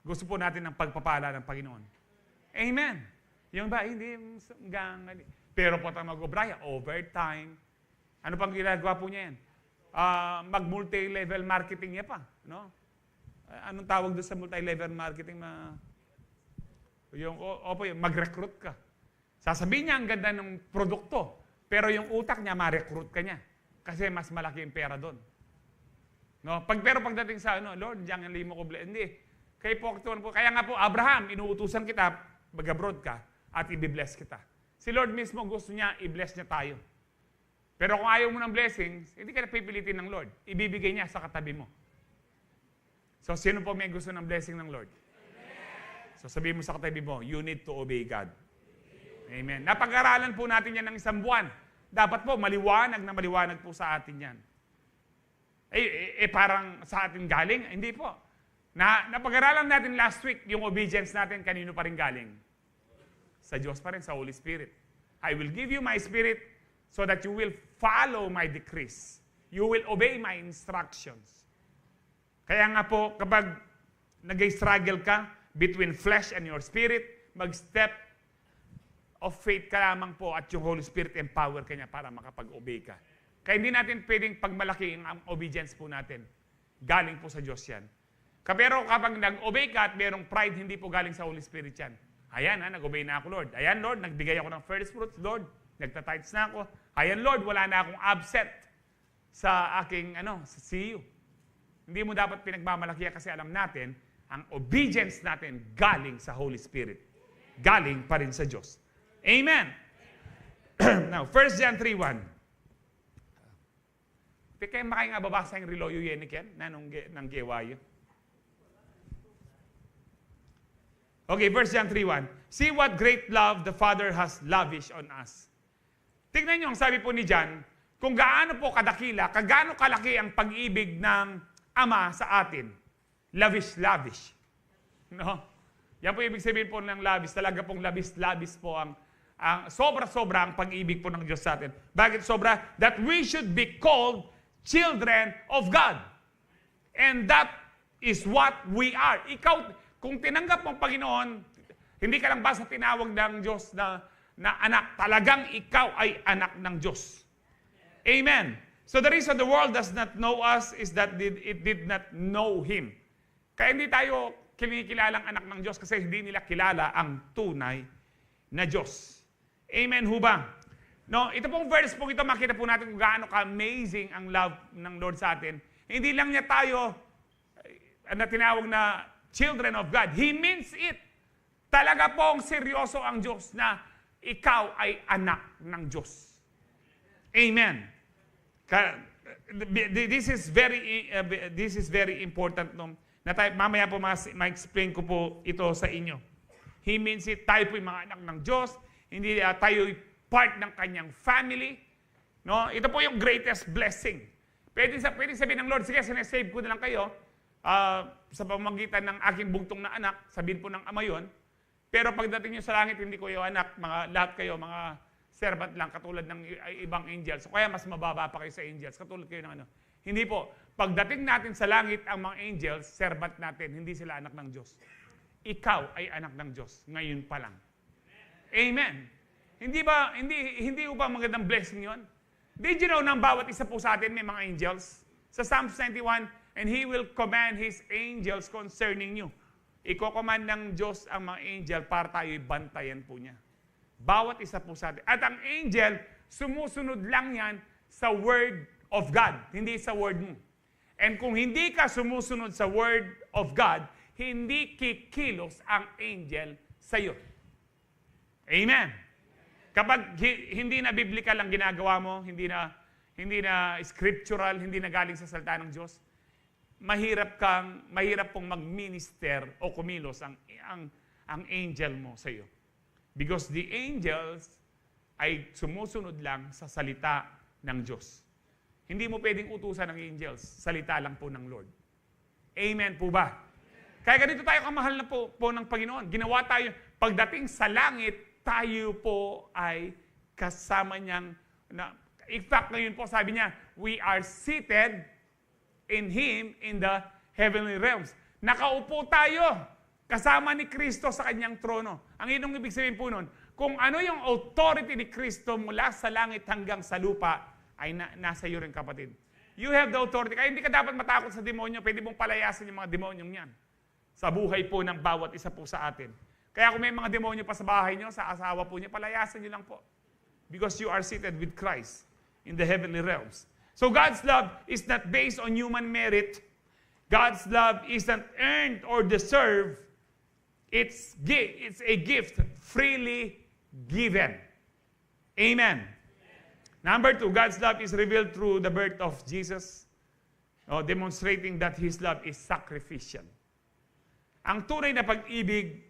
Gusto po natin ng pagpapala ng Panginoon. Amen. Yung ba, hindi, pero po tayo mag-obraya, overtime. Ano pang ginagawa po niya yan? Mag-multi-level marketing niya pa. No? Anong tawag doon sa multi-level marketing? Mag-recruit ka. Sasabihin niya ang ganda ng produkto, pero yung utak niya, ma-recruit ka niya. Kasi mas malaki yung pera doon. No? Pero pagdating sa, Lord, diyan ang limo ko, hindi. Kaya nga po, Abraham, inuutusan kita, mag-abroad ka, at i-bless kita. Si Lord mismo gusto niya, i-bless niya tayo. Pero kung ayaw mo ng blessings, hindi ka na pipilitin ng Lord. Ibibigay niya sa katabi mo. So, sino po may gusto ng blessing ng Lord? Amen. So, sabihin mo sa katabi mo, you need to obey God. Amen. Napag-aralan po natin yan ng isang buwan. Dapat po, maliwanag na maliwanag po sa atin yan. Parang sa atin galing? Hindi po. Napag-aralan natin last week, yung obedience natin, kanino pa rin galing? Sa Diyos pa rin, sa Holy Spirit. I will give you my Spirit so that you will follow my decrees. You will obey my instructions. Kaya nga po, kapag nag-struggle ka between flesh and your spirit, mag-step of faith ka lamang po at yung Holy Spirit empower ka niya para makapag-obey ka. Kaya hindi natin pwedeng pagmalaki ang obedience po natin. Galing po sa Diyos yan. Pero kapag nag-obey ka at mayroong pride, hindi po galing sa Holy Spirit yan. Ayan, nag-obey na ako, Lord. Ayan, Lord, nagbigay ako ng first fruits, Lord. Nagtatites na ako. Ayan, Lord, wala na akong absent sa aking, sa CU. Hindi mo dapat pinagmamalaki kasi alam natin, ang obedience natin galing sa Holy Spirit. Galing pa rin sa Diyos. Amen. Now, 1 John 3:1. Kaya makaya nga babasa yung reloyo yenik yan, ng gewayo. Okay, 1 John 3:1. See what great love the Father has lavished on us. Tignan nyo, ang sabi po ni John, kung gaano po kadakila, gaano kalaki ang pag-ibig ng Ama sa atin. Lavish. No? Yan po ibig sabihin po ng lavish. Talaga pong labis po ang sobra-sobra ang pag-ibig po ng Diyos sa atin. Bakit sobra? That we should be called children of God. And that is what we are. Ikaw, kung tinanggap mo ang Panginoon, hindi ka lang basta tinawag ng Diyos na anak. Talagang ikaw ay anak ng Diyos. Amen. So the reason the world does not know us is that it did not know Him. Kaya hindi tayo kinikilalang anak ng Diyos kasi hindi nila kilala ang tunay na Diyos. Amen ho ba? No, ito pong verse po ito, makita po natin kung gaano ka-amazing ang love ng Lord sa atin. Hindi lang niya tayo na tinawag na children of God. He means it. Talaga pong seryoso ang Diyos na ikaw ay anak ng Diyos. Amen. This is very important. No? Mamaya po ma-explain ko po ito sa inyo. He means it. Tayo po yung mga anak ng Diyos. Hindi tayo part ng kanyang family. No? Ito po yung greatest blessing. Pwede sabihin ng Lord, sige, sinesave ko na lang kayo sa pamamagitan ng aking bugtong na anak. Sabihin po ng ama yun. Pero pagdating nyo sa langit, hindi ko yung anak. Lahat kayo, mga servant lang, katulad ng ibang angels. So, kaya mas mababa pa kayo sa angels. Katulad kayo ng Hindi po. Pagdating natin sa langit, ang mga angels, servant natin, hindi sila anak ng Diyos. Ikaw ay anak ng Diyos. Ngayon pa lang. Amen. Hindi ba magandang blessing yon? Did you know na bawat isa po sa atin may mga angels? Sa Psalms 91, and He will command His angels concerning you. Iko-command ng Diyos ang mga angel para tayo'y bantayan po niya. Bawat isa po sa atin. At ang angel, sumusunod lang yan sa Word of God, hindi sa Word mo. And kung hindi ka sumusunod sa Word of God, hindi kikilos ang angel sa iyo. Amen. Kapag hindi na biblical ang ginagawa mo, hindi na scriptural, hindi na galing sa salita ng Diyos, mahirap pong mag-minister o kumilos ang angel mo sa iyo. Because the angels ay sumusunod lang sa salita ng Diyos. Hindi mo pwedeng utusan ng angels. Salita lang po ng Lord. Amen po ba? Kaya ganito tayo kamahal na po ng Panginoon. Ginawa tayo, pagdating sa langit, tayo po ay kasama niyang, in fact, ngayon po sabi niya, we are seated in Him in the heavenly realms. Nakaupo tayo kasama ni Kristo sa kanyang trono. Ang inong ibig sabihin po nun, kung ano yung authority ni Kristo mula sa langit hanggang sa lupa, ay nasa iyo rin, kapatid. You have the authority. Kaya hindi ka dapat matakot sa demonyo. Pwede mong palayasin yung mga demonyong yan. Sa buhay po ng bawat isa po sa atin. Kaya kung may mga demonyo pa sa bahay nyo, sa asawa po niya, palayasin nyo lang po. Because you are seated with Christ in the heavenly realms. So God's love is not based on human merit. God's love isn't earned or deserved. It's a gift freely given. Amen. Number 2, God's love is revealed through the birth of Jesus, demonstrating that His love is sacrificial. Ang tunay na pag-ibig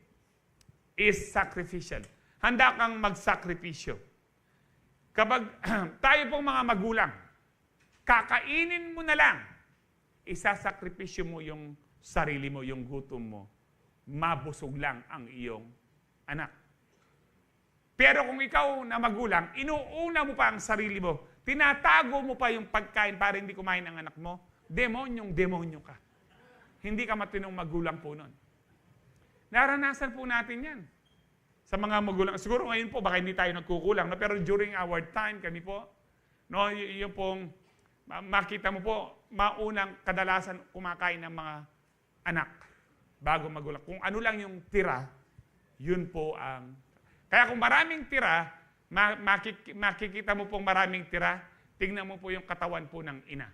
is sacrificial. Handa kang magsakripisyo. Kapag tayo pong mga magulang, kakainin mo na lang, isasakripisyo mo yung sarili mo, yung gutom mo. Mabusog lang ang iyong anak. Pero kung ikaw na magulang, inuuna mo pa ang sarili mo, tinatago mo pa yung pagkain para hindi kumain ang anak mo, demonyong-demonyo ka. Hindi ka matinong magulang po nun. Naranasan po natin yan. Sa mga magulang, siguro ngayon po, baka hindi tayo nagkukulang, pero during our time, kami po, yung pong, makita mo po, maunang kadalasan kumakain ng mga anak bago magulang. Kung ano lang yung tira, yun po ang... Kaya kung maraming tira, makikita mo pong maraming tira, tingnan mo po yung katawan po ng ina.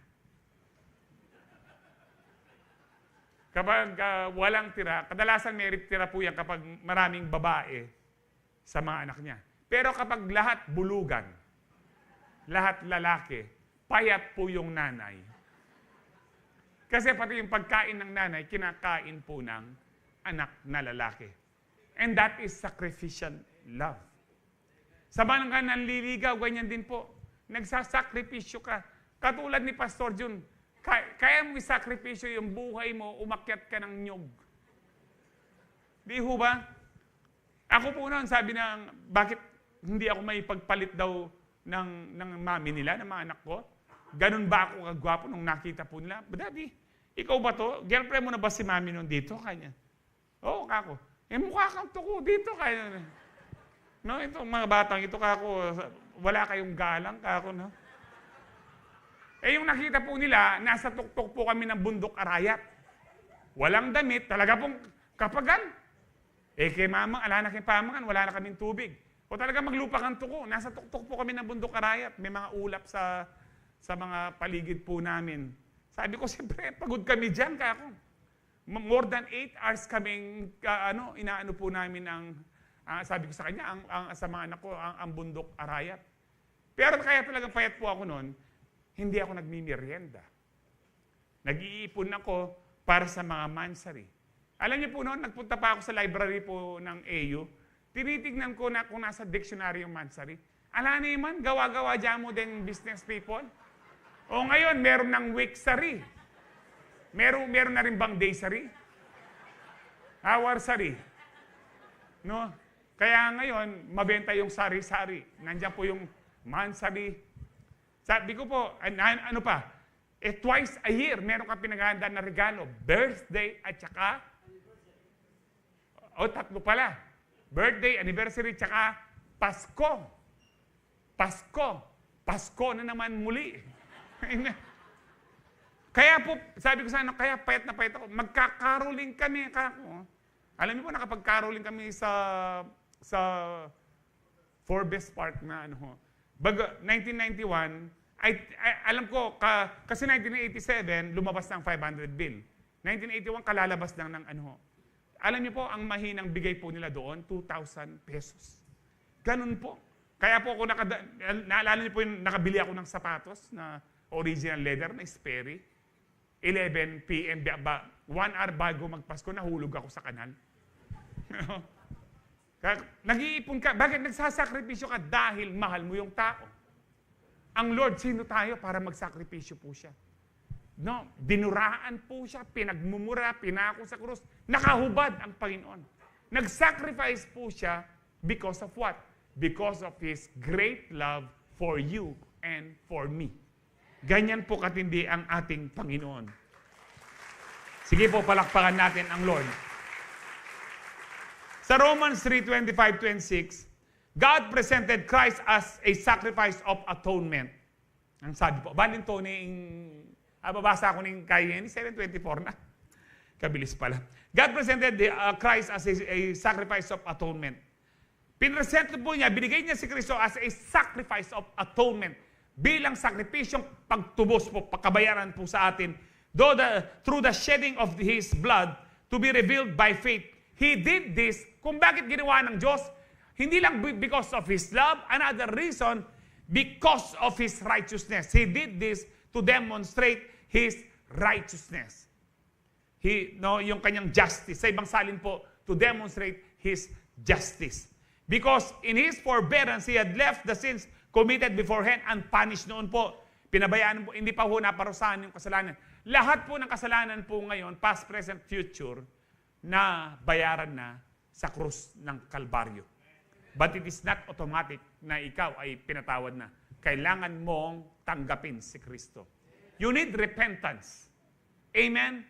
Kapag walang tira, kadalasan may tira po yan kapag maraming babae sa mga anak niya. Pero kapag lahat bulugan, lahat lalaki, payat po yung nanay. Kasi pati yung pagkain ng nanay, kinakain po ng anak na lalaki. And that is sacrificial love. Sa mga nanliligaw, ganyan din po. Nagsasakripisyo ka. Katulad ni Pastor Jun, kaya mo isakripisyo yung buhay mo, umakyat ka ng nyog. Di ho ba? Ako po noon, sabi na, bakit hindi ako may pagpalit daw ng mami nila, ng mga anak ko? Ganun ba ako kagwapo nung nakita po nila? Daddy, ikaw ba to? Girlfriend mo na ba si mami noon dito? Kanya. Oo, kako. Mukha kang tuko dito. Kaya. No, itong mga batang ito, kako, wala kayong galang, kako, no? Yung nakita po nila, nasa tuktok po kami ng bundok Arayat. Walang damit, talaga pong kapagan. Kay mamang, ala na kay pamangan, wala na kaming tubig. O talaga maglupa kang tuko, nasa tuktok po kami ng bundok Arayat. May mga ulap sa mga paligid po namin. Sabi ko, siyempre, pagod kami dyan, kako. More than 8 hours kaming, inaano po namin ang, sabi ko sa kanya, sa mga anak ko, ang bundok Arayat. Pero kaya talagang payat po ako noon, hindi ako nagmimerienda. Nag-iipon ako para sa mga mansari. Alam niyo po noon, nagpunta pa ako sa library po ng AU, tinitignan ko na kung nasa dictionary yung mansari. Ala naman, gawa-gawa dyan mo din business people. O ngayon, meron ng weeksary. Meron na rin bang daysary? Hoursary. No? Kaya ngayon, mabenta yung sari-sari. Nandiyan po yung mansari. Sabi ko po, ano pa? Twice a year, meron kang pinaghahanda na regalo. Birthday at saka, tatlo pala. Birthday, anniversary, tsaka Pasko. Pasko na naman muli. Kaya po, sabi ko sana, kaya payat na payat ako. Magkakaroling kami, kako. Alam niyo po, nakapag-caroling kami sa Forbes Park na Baga, 1991, alam ko, kasi 1987, lumabas ng 500 bill. 1981, kalalabas lang ng Alam niyo po, ang mahinang bigay po nila doon, 2,000 pesos. Ganun po. Kaya po ako, naalala niyo po yung nakabili ako ng sapatos na original leather na Sperry. 11 p.m. 1 hour bago magpasko, nahulog ako sa kanal. Nag-iipon ka. Bakit nagsasakripisyo ka? Dahil mahal mo yung tao. Ang Lord, sino tayo para magsakripisyo po siya? No, dinuraan po siya, pinagmumura, pinako sa krus. Nakahubad ang Panginoon. Nag-sacrifice po siya because of what? Because of His great love for you and for me. Ganyan po katindi ang ating Panginoon. Sige po, palakpakan natin ang Lord. Sa Romans 3:25-26, God presented Christ as a sacrifice of atonement. Ang sabi po, balinto babasa ako ng kaya 7:24 na. Kabilis pala. God presented Christ as a sacrifice of atonement. Pinresent po niya, binigay niya si Kristo as a sacrifice of atonement. bilang sakripisyong pagtubos po, pagkabayaran po sa atin, through the shedding of His blood to be revealed by faith. He did this, kung bakit ginawa ng Diyos, hindi lang because of His love, another reason, because of His righteousness. He did this to demonstrate His righteousness. Yung kanyang justice. Sa ibang salin po, to demonstrate His justice. Because in His forbearance, He had left the sins committed beforehand unpunished noon po. Pinabayaan po, hindi pa ho naparusahan yung kasalanan. Lahat po ng kasalanan po ngayon, past, present, future, na bayaran na sa krus ng Kalbaryo. But it is not automatic na ikaw ay pinatawad na. Kailangan mong tanggapin si Kristo. You need repentance. Amen?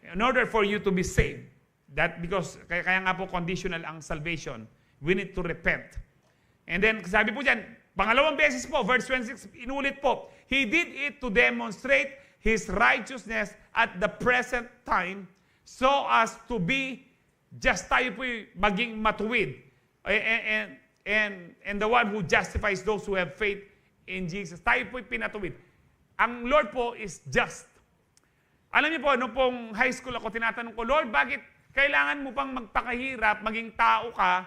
In order for you to be saved. Because kaya nga po conditional ang salvation. We need to repent. And then, sabi po dyan, pangalawang beses po, verse 26, inulit po, He did it to demonstrate His righteousness at the present time so as to be just tayo po maging matuwid. And the one who justifies those who have faith in Jesus. Tayo po'y pinatuwid. Ang Lord po is just. Alam niyo po, nung pong high school ako, tinatanong ko, Lord, bakit kailangan mo pang magpakahirap, maging tao ka,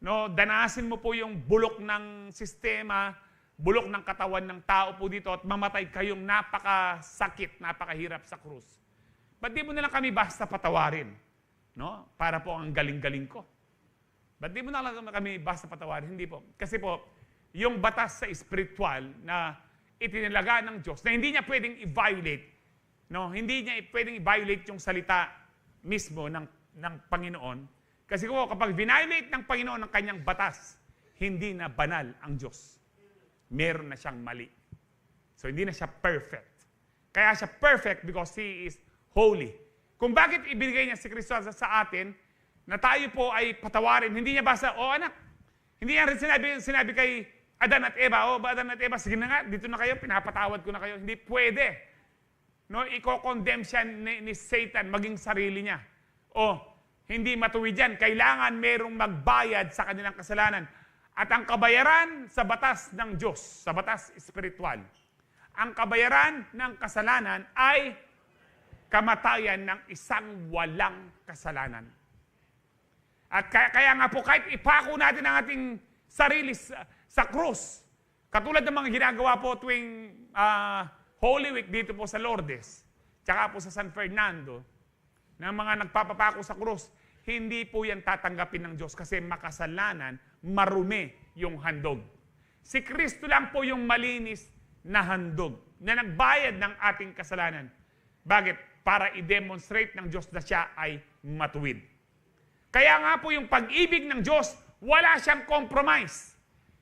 no? Danasin mo po yung bulok ng sistema, bulok ng katawan ng tao po dito at mamatay kayong napakasakit, napakahirap sa krus. Ba't di mo na lang kami basta patawarin? No? Para po ang galing-galing ko. Ba't di mo na lang kami basta patawarin? Hindi po. Kasi po, yung batas sa spiritual na itinalaga ng Diyos, na hindi niya pwedeng i-violate, no? Hindi niya pwedeng i-violate yung salita mismo ng Panginoon. Kasi po, kapag violate ng Panginoon ang kanyang batas, hindi na banal ang Diyos. Meron na siyang mali. So, hindi na siya perfect. Kaya siya perfect because He is holy. Kung bakit ibigay niya si Kristo sa atin, na tayo po ay patawarin. Hindi niya basta, anak. Hindi niya rin sinabi kay Adan at Eva, Adan at Eva, sige na nga, dito na kayo, pinapatawad ko na kayo. Hindi pwede. No, iko-condemn siya ni Satan, maging sarili niya. Hindi matuwid yan. Kailangan merong magbayad sa kanilang kasalanan. At ang kabayaran sa batas ng Diyos, sa batas espiritual, ang kabayaran ng kasalanan ay kamatayan ng isang walang kasalanan. At kaya nga po, kahit ipako natin ang ating sarili sa krus, katulad ng mga ginagawa po tuwing Holy Week dito po sa Lourdes, tsaka po sa San Fernando, ng mga nagpapapako sa krus, hindi po yan tatanggapin ng Diyos kasi makasalanan, marumi yung handog. Si Kristo lang po yung malinis na handog, na nagbayad ng ating kasalanan. Bakit? Para i-demonstrate ng Diyos na siya ay matuwid. Kaya nga po yung pag-ibig ng Diyos, wala siyang compromise.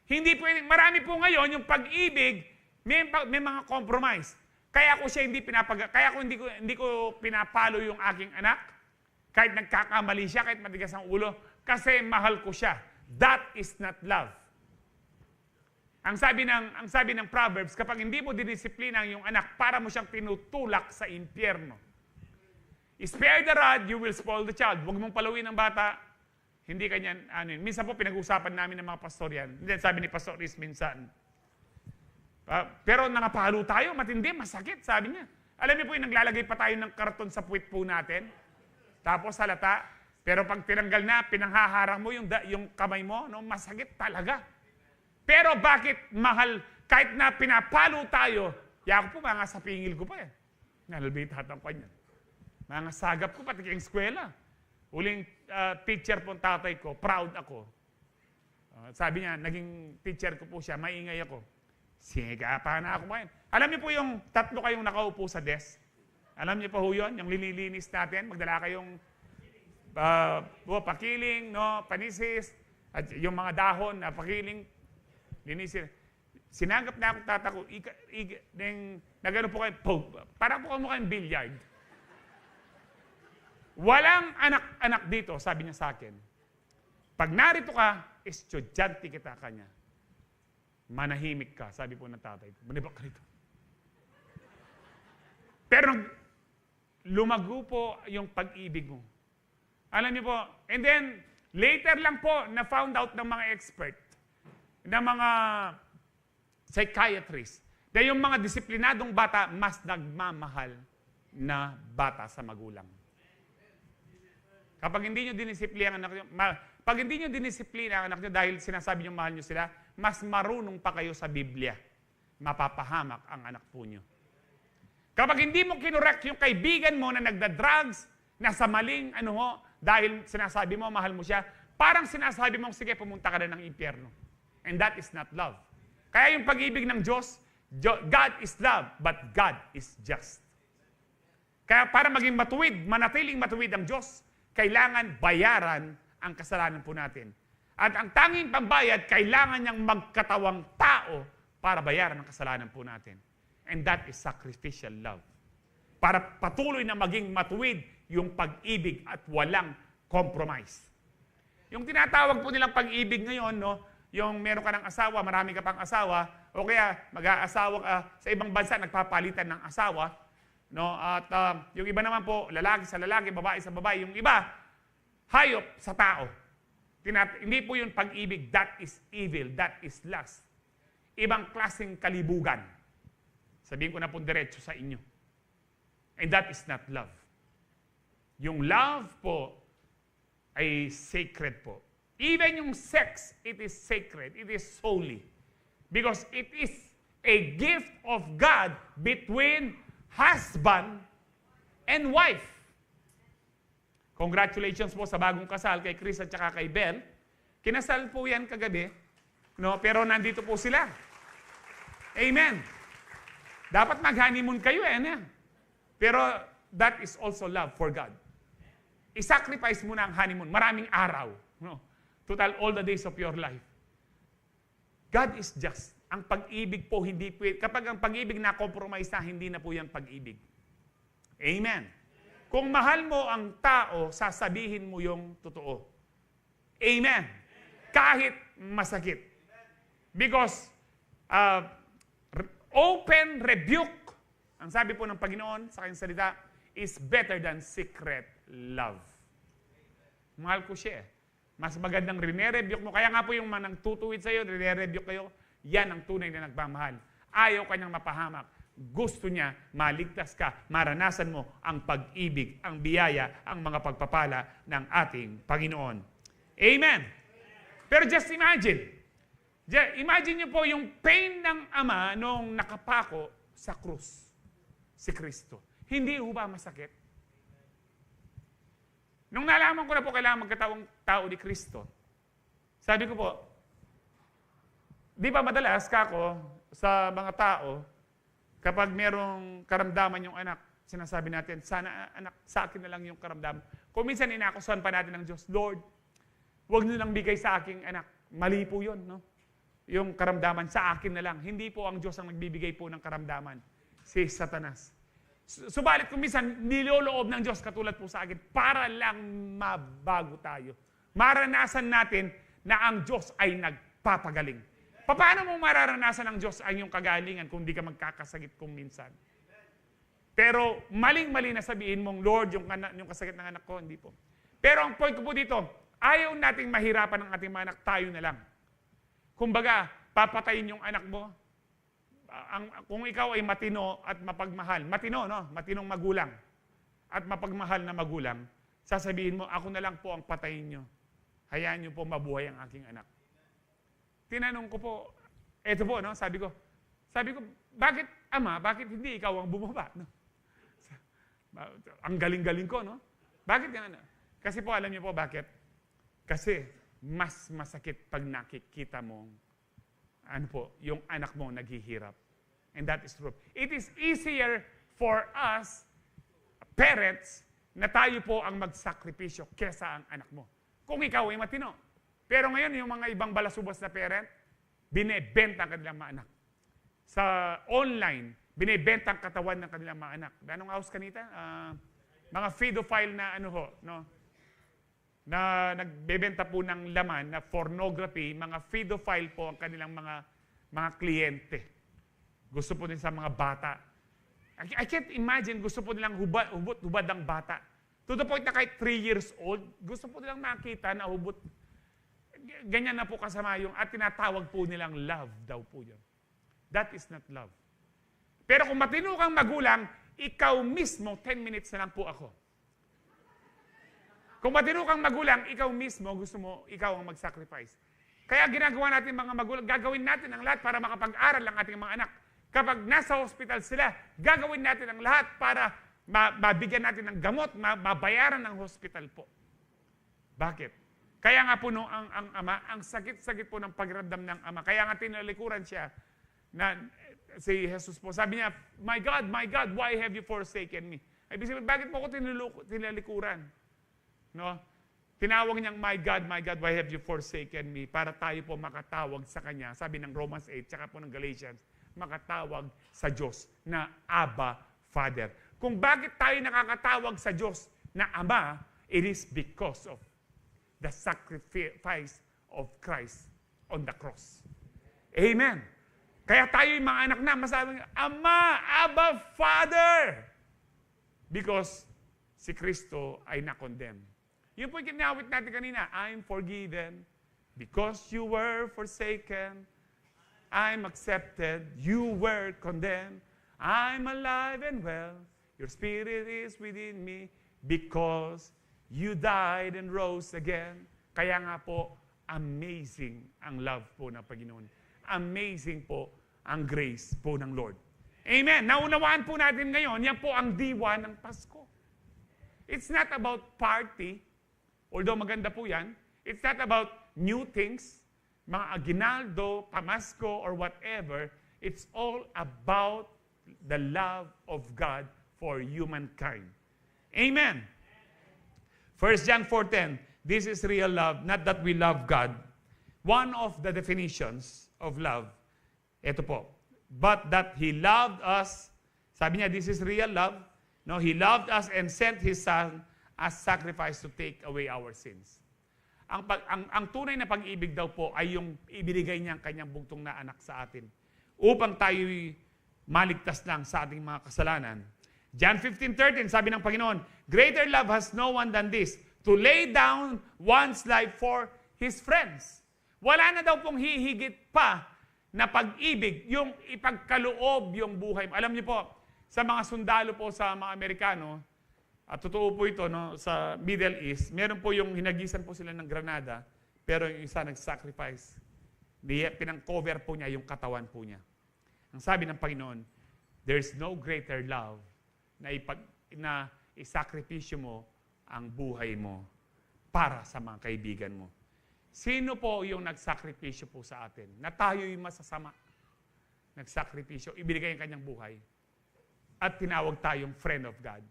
Hindi pwedeng, marami po ngayon yung pag-ibig, may mga compromise. Kaya ko siya hindi ko pinapalo yung aking anak, kahit nagkakamali siya, kahit matigas ang ulo, kasi mahal ko siya. That is not love. Ang sabi ng Proverbs, kapag hindi mo didisiplina yung anak, para mo siyang tinutulak sa impyerno. Spare the rod, you will spoil the child. Huwag mong paluin ang bata. Hindi kanyan, minsan po pinag-usapan namin ng mga pastor yan. Sabi ni Pastor Riz minsan. Pero nakapalo tayo, matindi, masakit, sabi niya. Alam niyo po yung naglalagay pa tayo ng karton sa puwit po natin. Tapos halata. Pero pag tinanggal na, pinanghaharang mo yung kamay mo, no, masakit talaga. Pero bakit mahal, kahit na pinapalo tayo, ako po mga sa pingil ko pa eh. Nalbitatan ko niya. Mga sagap ko, pati kayong eskwela. Uling teacher po ang tatay ko, proud ako. Sabi niya, naging teacher ko po siya, maingay ako. Siga pa na ako ngayon. Alam niyo po yung tatlo kayong nakaupo sa desk? Alam niyo po yun? Yung linilinis natin, magdala kayong pakiling, no, panisis, at yung mga dahon na pakiling, linisin. Sinanggap na akong tata ko, nagano po kayo, parang po kayong billiard. Walang anak-anak dito, sabi niya sa akin. Pag narito ka, estudyante kita kanya. Manahimik ka, sabi po ng tatay ko. Manibak ka rito. Pero lumago po yung pag-ibig mo. Alam niyo po, and then, later lang po, na-found out ng mga expert, ng mga psychiatrists, Dahil yung mga disiplinadong bata, mas nagmamahal na bata sa magulang. Kapag hindi nyo dinisiplina ang anak nyo, pag hindi nyo dinisiplina ang anak nyo dahil sinasabi nyo mahal nyo sila, mas marunong pa kayo sa Biblia. Mapapahamak ang anak po nyo. Kapag hindi mo kinurek yung kaibigan mo na nagda-drugs, nasa maling dahil sinasabi mo mahal mo siya, parang sinasabi mo, sige, pumunta ka na ng impyerno. And that is not love. Kaya yung pag-ibig ng Diyos, God is love, but God is just. Kaya para maging matuwid, manatiling matuwid ang Diyos, kailangan bayaran ang kasalanan po natin. At ang tanging pambayad, kailangan niyang magkatawang tao para bayaran ang kasalanan po natin. And that is sacrificial love. Para patuloy na maging matuwid yung pag-ibig at walang compromise. Yung tinatawag po nilang pag-ibig ngayon, yung meron ka ng asawa, marami ka pang asawa, o kaya mag-aasawa ka sa ibang bansa, nagpapalitan ng asawa, at yung iba naman po, lalaki sa lalaki, babae sa babae, yung iba, hayop sa tao. Hindi po yung pag-ibig, that is evil, that is lust. Ibang klaseng kalibugan. Sabihin ko na po diretso sa inyo. And that is not love. Yung love po ay sacred po. Even yung sex, it is sacred, it is holy. Because it is a gift of God between husband and wife. Congratulations po sa bagong kasal kay Chris at saka kay Bel. Kinasal po yan kagabi, pero nandito po sila. Amen. Dapat mag-honeymoon kayo Pero that is also love for God. I-sacrifice mo na ang honeymoon. Maraming araw. Total all the days of your life. God is just. Ang pag-ibig po hindi pwede. Kapag ang pag-ibig na-compromise na, hindi na po yan pag-ibig. Amen. Kung mahal mo ang tao, sasabihin mo yung totoo. Amen. Kahit masakit. Because open rebuke, ang sabi po ng Panginoon sa kanyang salita, is better than secret love. Mahal ko siya Mas magandang rine-rebuke mo. Kaya nga po yung manang tutuwid sa'yo, rine-rebuke kayo, yan ang tunay na nagmamahal. Ayaw kanyang mapahamak. Gusto niya maligtas ka, maranasan mo ang pag-ibig, ang biyaya, ang mga pagpapala ng ating Panginoon. Amen. Pero just imagine. Imagine niyo po yung pain ng Ama nung nakapako sa krus. Si Kristo. Hindi ho ba masakit? Nung nalaman ko na po kailangan magkatawang tao ni Kristo, sabi ko po, di ba madalas kako sa mga tao, kapag merong karamdaman yung anak, sinasabi natin, sana anak, sa akin na lang yung karamdaman. Kung minsan inakusuhan pa natin ng Diyos, Lord, huwag niyo lang bigay sa aking anak. Mali po yun, yung karamdaman, sa akin na lang. Hindi po ang Diyos ang nagbibigay po ng karamdaman. Si Satanas. Subalit kung minsan, niloloob ng Diyos katulad po sa akin para lang mabago tayo. Maranasan natin na ang Diyos ay nagpapagaling. Paano mo mararanasan ng Diyos ang iyong kagalingan kung di ka magkakasakit kung minsan? Pero maling-mali na sabihin mong, Lord, yung kasakit ng anak ko, hindi po. Pero ang point ko po dito, ayaw nating mahirapan ng ating mga anak, tayo na lang. Kumbaga, papatayin yung anak mo. Kung ikaw ay matino at mapagmahal, matinong magulang at mapagmahal na magulang, sasabihin mo, ako na lang po ang patayin nyo. Hayaan nyo po mabuhay ang aking anak. Tinanong ko po, eto po, sabi ko, bakit Ama, bakit hindi ikaw ang bumaba? Ang galing-galing ko, Bakit ganun? Kasi po, alam niyo po bakit? Kasi mas masakit pag nakikita mo yung anak mo naghihirap. And that is true. It is easier for us, parents, na tayo po ang magsakripisyo kesa ang anak mo. Kung ikaw ay matino. Pero ngayon, yung mga ibang balasubas na parent, binebenta ang kanilang mga anak. Sa online, binebenta ang katawan ng kanilang mga anak. Anong house kanita? Mga pedophile na na nagbebenta po ng laman na pornography, mga pedophile po ang kanilang mga kliyente. Gusto po nila sa mga bata. I can't imagine, gusto po nilang hubad ang bata. To the point na kahit 3 years old, gusto po nilang makita na hubot. Ganyan na po kasama yung, at tinatawag po nilang love daw po yun. That is not love. Pero kung matino kang magulang, ikaw mismo, 10 minutes na lang po ako. Kung matino kang magulang, ikaw mismo, gusto mo, ikaw ang mag-sacrifice. Kaya ginagawa natin mga magulang, gagawin natin ang lahat para makapag-aral ang ating mga anak. Kapag nasa hospital sila, gagawin natin ang lahat para mabigyan natin ng gamot, mabayaran ng hospital po. Bakit? Kaya nga po ang ama, ang sakit-sakit po ng pakiramdam ng ama. Kaya nga tinalikuran siya na si Jesus po. Sabi niya, my God, why have you forsaken me? Ibig sabihin, bakit mo ko tinalikuran? No? Tinawag niyang, my God, why have you forsaken me? Para tayo po makatawag sa Kanya. Sabi ng Romans 8, tsaka po ng Galatians, makatawag sa Diyos na Abba, Father. Kung bakit tayo nakakatawag sa Diyos na Ama, it is because of the sacrifice of Christ on the cross. Amen. Kaya tayo yung mga anak na, masabing, Ama, Abba, Father. Because si Kristo ay na-condemn. Yun po yung kinawit natin kanina, I'm forgiven because you were forsaken. I'm accepted. You were condemned. I'm alive and well. Your spirit is within me because you died and rose again. Kaya nga po, amazing ang love po ng Panginoon. Amazing po ang grace po ng Lord. Amen. Naunawaan po natin ngayon, yan po ang diwa ng Pasko. It's not about party, although maganda po yan. It's not about new things, mga aginaldo, pamasko, or whatever. It's all about the love of God for humankind. Amen. 1 John 4:10, this is real love, not that we love God. One of the definitions of love, ito po, but that He loved us, sabi niya, this is real love. No, He loved us and sent His Son as sacrifice to take away our sins. Ang tunay na pag-ibig daw po ay yung ibinigay niya ang kanyang bugtong na anak sa atin upang tayo'y maligtas lang sa ating mga kasalanan. John 15:13, sabi ng Panginoon, greater love has no one than this, to lay down one's life for his friends. Wala na daw pong hihigit pa na pag-ibig, yung ipagkaloob yung buhay mo. Alam niyo po, sa mga sundalo po sa mga Amerikano, at totoo po ito, no, sa Middle East, meron po yung hinagisan po sila ng granada, pero yung isa nag-sacrifice. Pinang-cover po niya yung katawan po niya. Ang sabi ng Panginoon, there's no greater love na isakripisyo mo ang buhay mo para sa mga kaibigan mo. Sino po yung nagsakripisyo po sa atin? Na tayo'y masasama. Nagsakripisyo, ibinigay ang kanyang buhay. At tinawag tayong friend of God.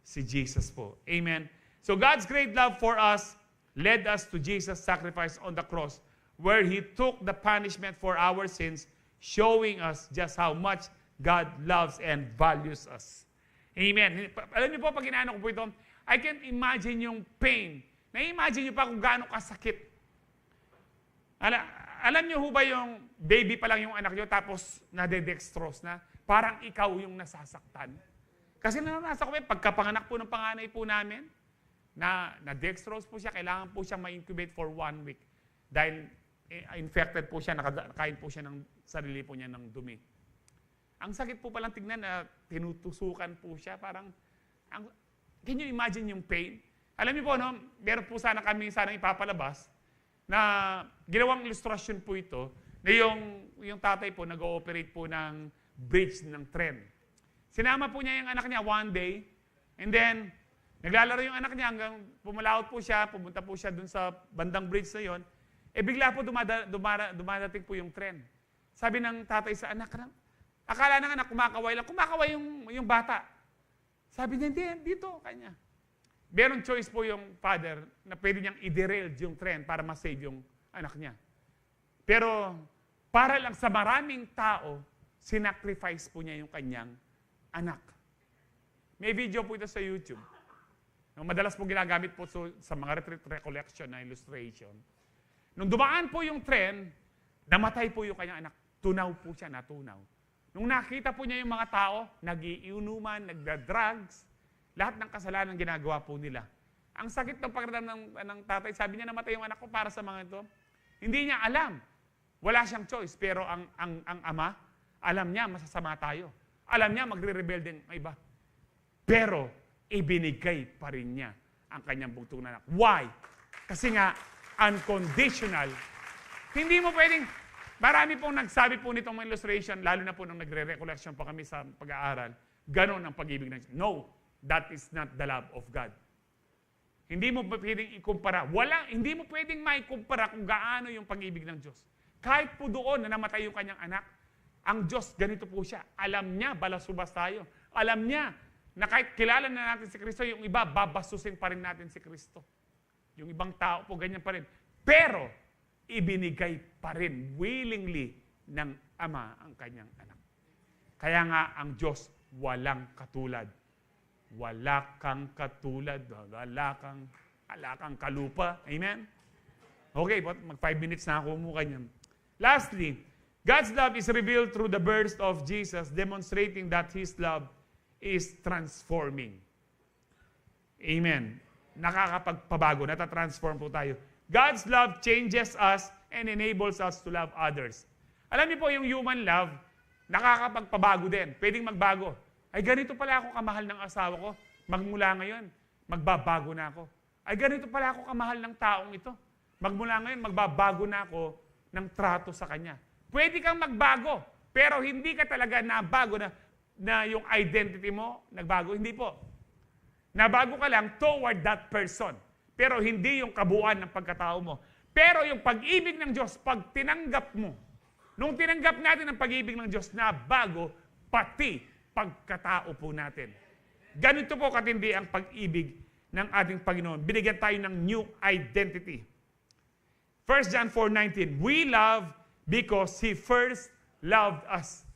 Si Jesus po. Amen. So God's great love for us led us to Jesus' sacrifice on the cross where He took the punishment for our sins, showing us just how much God loves and values us. Amen. Alam niyo po, pag inaano ko po ito, I can imagine yung pain. Na-imagine niyo pa kung gaano kasakit. Alam niyo ho ba yung baby pa lang yung anak niyo tapos nadedextrose na? Parang ikaw yung nasasaktan. Kasi naranasan ko pagkapanganak po ng panganay po namin, na-dextrose po siya, kailangan po siya ma-incubate for 1 week. Dahil infected po siya, nakakain po siya ng sarili po niya ng dumi. Ang sakit po palang tignan na tinutusukan po siya. Parang, can you imagine yung pain? Alam niyo po, no, meron po sana kami ipapalabas na ginawang ilustrasyon po ito na yung tatay po nag-ooperate po ng bridge ng tren. Sinama po niya yung anak niya one day, and then, naglalaro yung anak niya hanggang pumalaot po siya, pumunta po siya dun sa bandang bridge na yon. Bigla po dumadating po yung tren. Sabi ng tatay sa anak, akala ng anak kumakaway yung bata. Sabi niya, hindi, dito, kanya. Merong choice po yung father na pwede niyang i-derail yung tren para ma-save yung anak niya. Pero, para lang sa maraming tao, sinacrifice po niya yung kanyang anak. May video po ito sa YouTube. Madalas po ginagamit po sa mga retreat recollection na illustration. Nung dumaan po yung tren, namatay po yung kanyang anak. Tunaw po siya, natunaw. Nung nakita po niya yung mga tao, nag-iinuman, nagda-drugs, lahat ng kasalanan ginagawa po nila. Ang sakit ng pakiramdam ng tatay, sabi niya namatay yung anak ko para sa mga ito. Hindi niya alam. Wala siyang choice. Pero ang ama, alam niya masasama tayo. Alam niya, magre-rebelde ang iba. Pero, ibinigay pa rin niya ang kanyang bugtong na anak. Why? Kasi nga, unconditional. Hindi mo pwedeng, marami pong nagsabi po nitong mga illustration, lalo na po nung nagre-recollection pa kami sa pag-aaral, ganon ang pag-ibig ng Diyos. No, that is not the love of God. Hindi mo pwedeng ikumpara. Hindi mo pwedeng maikumpara kung gaano yung pag-ibig ng Diyos. Kahit po doon na namatay yung kanyang anak, ang Diyos, ganito po siya. Alam niya, balasubas tayo. Alam niya na kahit kilala na natin si Kristo, yung iba, babasusin pa rin natin si Kristo. Yung ibang tao po, ganyan pa rin. Pero, ibinigay pa rin willingly ng Ama ang kanyang anak. Kaya nga, ang Diyos, walang katulad. Wala kang katulad. Wala kang kalupa. Amen? Okay, mag 5 minutes na ako mukha niyan. Lastly, God's love is revealed through the birth of Jesus, demonstrating that His love is transforming. Amen. Nakakapagpabago, natatransform po tayo. God's love changes us and enables us to love others. Alam niyo po, yung human love, nakakapagpabago din. Pwedeng magbago. Ay, ganito pala ako kamahal ng asawa ko. Magmula ngayon, magbabago na ako. Ay, ganito pala ako kamahal ng taong ito. Magmula ngayon, magbabago na ako ng trato sa kanya. Pwede kang magbago, pero hindi ka talaga nabago na yung identity mo, nagbago. Hindi po. Nabago ka lang toward that person. Pero hindi yung kabuuan ng pagkatao mo. Pero yung pag-ibig ng Diyos, pag tinanggap mo, nung tinanggap natin ang pag-ibig ng Diyos, nabago pati pagkatao po natin. Ganito po katindi ang pag-ibig ng ating Panginoon. Binigyan tayo ng new identity. 1 John 4:19, we love because He first loved us.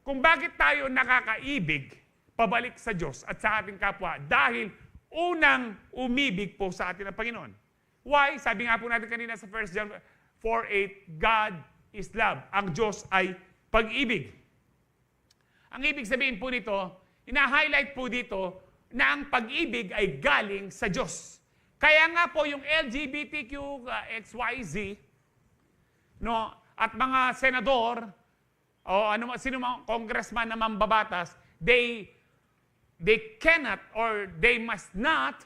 Kung bakit tayo nakakaibig, pabalik sa Diyos at sa ating kapwa, dahil unang umibig po sa atin ang Panginoon. Why? Sabi nga po natin kanina sa 1 John 4:8, God is love. Ang Diyos ay pag-ibig. Ang ibig sabihin po nito, ina-highlight po dito na ang pag-ibig ay galing sa Diyos. Kaya nga po yung LGBTQ, XYZ, no, at mga senador, o sino mga congressman na mambabatas, they cannot or they must not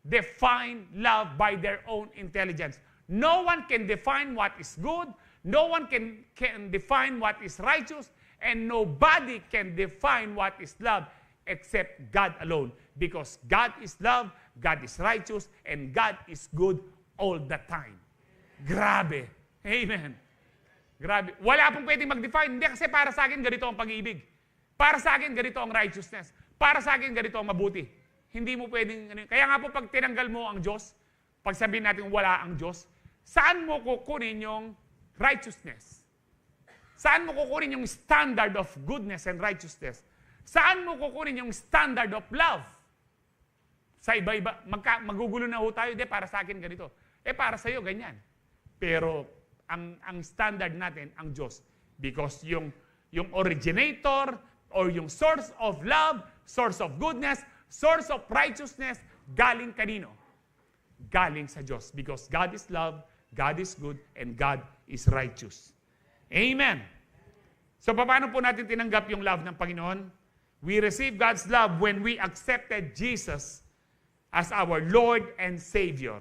define love by their own intelligence. No one can define what is good, no one can define what is righteous, and nobody can define what is love except God alone. Because God is love, God is righteous, and God is good all the time. Grabe. Amen. Grabe. Wala pong pwedeng mag-define. Hindi kasi para sa akin ganito ang pag-ibig. Para sa akin ganito ang righteousness. Para sa akin ganito ang mabuti. Hindi mo pwedeng... Kaya nga po pag tinanggal mo ang Diyos, pag sabihin natin wala ang Diyos, saan mo kukunin yung righteousness? Saan mo kukunin yung standard of goodness and righteousness? Saan mo kukunin yung standard of love? Sa iba-iba, magugulo na ho tayo, para sa akin ganito. Para sa iyo, ganyan. Pero, ang standard natin, ang Diyos. Because yung originator, or yung source of love, source of goodness, source of righteousness, galing kanino? Galing sa Diyos. Because God is love, God is good, and God is righteous. Amen. So, paano po natin tinanggap yung love ng Panginoon? We receive God's love when we accepted Jesus as our Lord and Savior.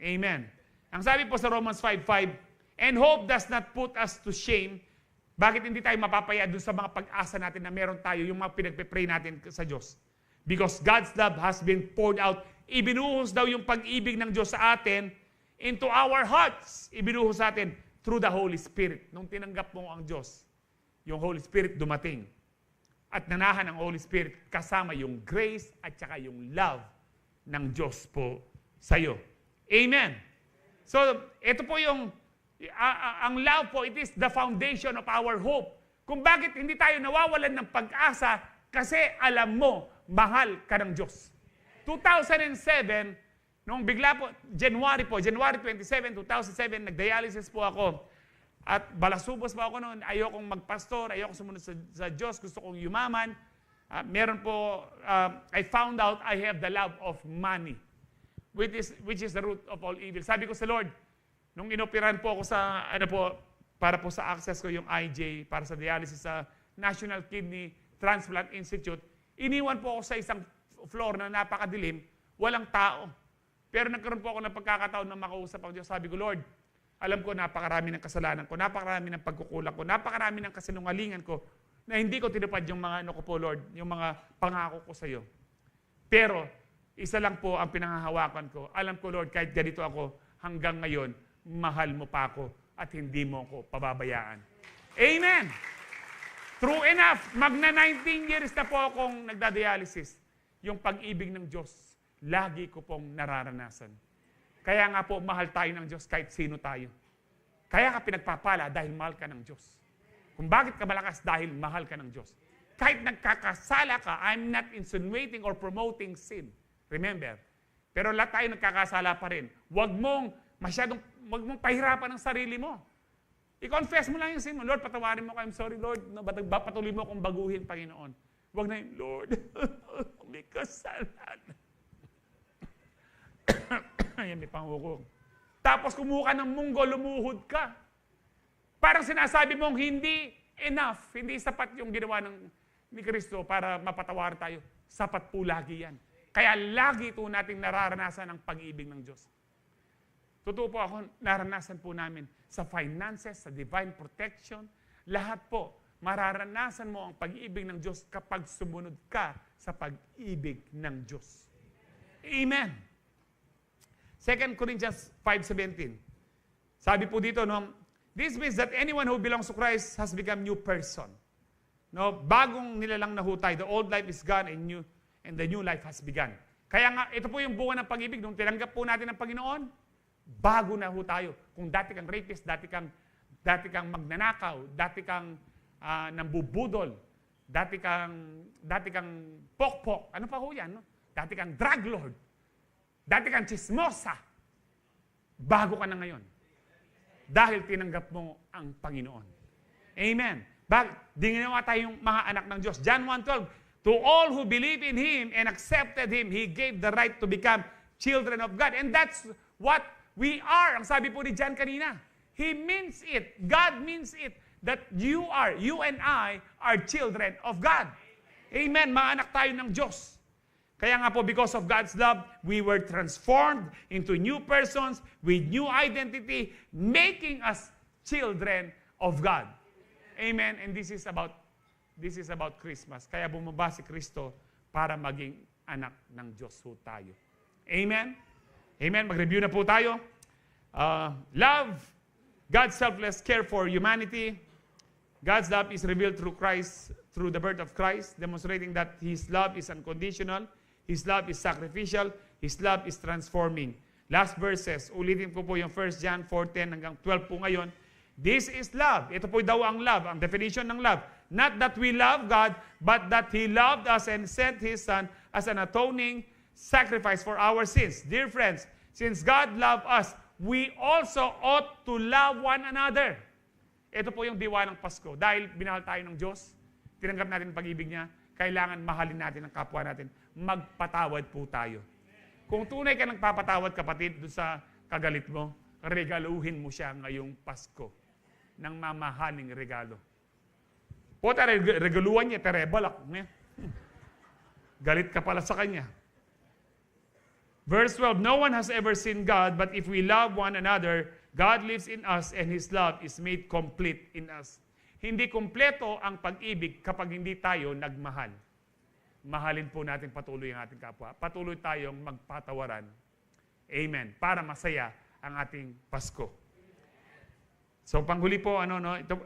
Amen. Ang sabi po sa Romans 5:5, and hope does not put us to shame. Bakit hindi tayo mapapaya dun sa mga pag-asa natin na meron tayo, yung mga pinagpe-pray natin sa Diyos? Because God's love has been poured out. Ibinuhos daw yung pag-ibig ng Diyos sa atin into our hearts. Ibinuhos sa atin through the Holy Spirit. Nung tinanggap mo ang Diyos, yung Holy Spirit dumating. At nanahan ang Holy Spirit kasama yung grace at saka yung love ng Diyos po sa'yo. Amen. So, ito po yung, ang love po, it is the foundation of our hope. Kung bakit hindi tayo nawawalan ng pag-asa, kasi alam mo, mahal ka ng Diyos. 2007, nung bigla po, January 27, 2007, nag-dialysis po ako. At balasubos po ako noon, ayokong magpastor, ayokong sumunod sa Diyos, gusto kong yumaman. Meron po, I found out I have the love of money, which is the root of all evil. Sabi ko sa Lord, nung inoperan po ako sa, para po sa access ko yung IJ, para sa dialysis sa National Kidney Transplant Institute, iniwan po ako sa isang floor na napakadilim, walang tao. Pero nagkaroon po ako ng pagkakataon na makausap ang Diyos. Sabi ko, Lord, alam ko napakarami ng kasalanan ko, napakarami ng pagkukulang ko, napakarami ng kasinungalingan ko, na hindi ko tinupad yung mga ano ko po, Lord, yung mga pangako ko sa iyo. Pero, isa lang po ang pinanghahawakan ko. Alam ko, Lord, kahit ganito ako, hanggang ngayon, mahal mo pa ako at hindi mo ako pababayaan. Amen! True enough, magna 19 years na po akong nagdadialysis. Yung pag-ibig ng Diyos, lagi ko pong nararanasan. Kaya nga po, mahal tayo ng Diyos kahit sino tayo. Kaya ka pinagpapala dahil mahal ka ng Diyos. Kung bakit ka malakas dahil mahal ka ng Diyos. Kahit nagkakasala ka, I'm not insinuating or promoting sin. Remember? Pero lahat tayo nagkakasala pa rin. Huwag mong pahirapan ang sarili mo. I-confess mo lang yung sin mo. Lord, patawarin mo ko. I'm sorry, Lord. Patuloy mo akong baguhin, Panginoon. Huwag na yung, Lord, may kasalanan. Ayan, may pangukong. Tapos kumuha ng munggo, lumuhod ka. Parang sinasabi mong hindi enough, hindi sapat yung ginawa ni Kristo para mapatawaran tayo. Sapat po lagi yan. Kaya lagi ito nating nararanasan ang pag-ibig ng Diyos. Totoo po ako, naranasan po namin sa finances, sa divine protection, lahat po, mararanasan mo ang pag-ibig ng Diyos kapag sumunod ka sa pag-ibig ng Diyos. Amen. 2 Corinthians 5:17. Sabi po dito, no, this means that anyone who belongs to Christ has become new person. No, bagong nilalang na ho tayo. The old life is gone and the new life has begun. Kaya nga, ito po yung bunga ng pag-ibig. Nung tinanggap po natin ang Panginoon, bago na ho tayo. Kung dati kang rapist, dati kang magnanakaw, dati kang nambubudol, dati kang pokpok, ano pa ho yan? No? Dati kang drug lord, dati kang chismosa, bago ka na ngayon. Dahil tinanggap mo ang Panginoon. Amen. Di ginawa tayong mga anak ng Diyos. John 1:12, to all who believe in Him and accepted Him, He gave the right to become children of God. And that's what we are. Ang sabi po ni John kanina. He means it. God means it. That you and I are children of God. Amen. Mga anak tayo ng Diyos. Kaya nga po, because of God's love, we were transformed into new persons with new identity, making us children of God. Amen. And this is about Christmas. Kaya bumaba si Kristo para maging anak ng Diyos po tayo. Amen. Amen. Mag-review na po tayo. Love, God's selfless care for humanity. God's love is revealed through Christ, through the birth of Christ, demonstrating that His love is unconditional, His love is sacrificial, His love is transforming. Last verses, ulitin ko po yung 1 John 4:10 hanggang 12 po ngayon. This is love. Ito po daw ang love, ang definition ng love. Not that we love God, but that He loved us and sent His Son as an atoning sacrifice for our sins. Dear friends, since God loved us, we also ought to love one another. Ito po yung diwa ng Pasko. Dahil binahal tayo ng Diyos, tinanggap natin ang pag-ibig niya, kailangan mahalin natin ang kapwa natin. Magpatawad po tayo. Kung tunay ka nagpapatawad, kapatid, doon sa kagalit mo, regaluhin mo siya ngayong Pasko ng mamahaling regalo. Puta, regaluhan niya, terebalak. Galit ka pala sa kanya. Verse 12, no one has ever seen God, but if we love one another, God lives in us and His love is made complete in us. Hindi kompleto ang pag-ibig kapag hindi tayo nagmahal. Mahalin po natin patuloy ang ating kapwa. Patuloy tayong magpatawaran. Amen. Para masaya ang ating Pasko. So panghuli po,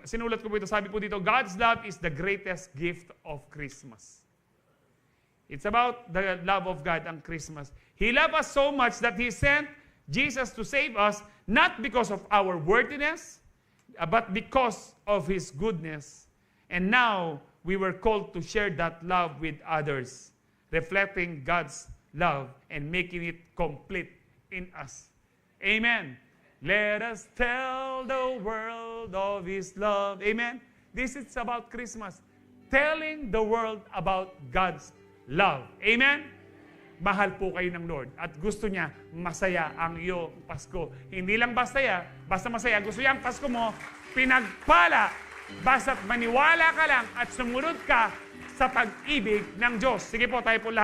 sinulat ko po ito, sabi po dito, God's love is the greatest gift of Christmas. It's about the love of God ang Christmas. He loved us so much that He sent Jesus to save us, not because of our worthiness, but because of His goodness. And now, we were called to share that love with others, reflecting God's love and making it complete in us. Amen. Let us tell the world of His love. Amen. This is about Christmas. Telling the world about God's love. Amen. Mahal po kayo ng Lord at gusto niya masaya ang iyong Pasko. Hindi lang basta masaya. Gusto niya ang Pasko mo, pinagpala, basta't maniwala ka lang at sumunod ka sa pag-ibig ng Diyos. Sige po, tayo po lahat.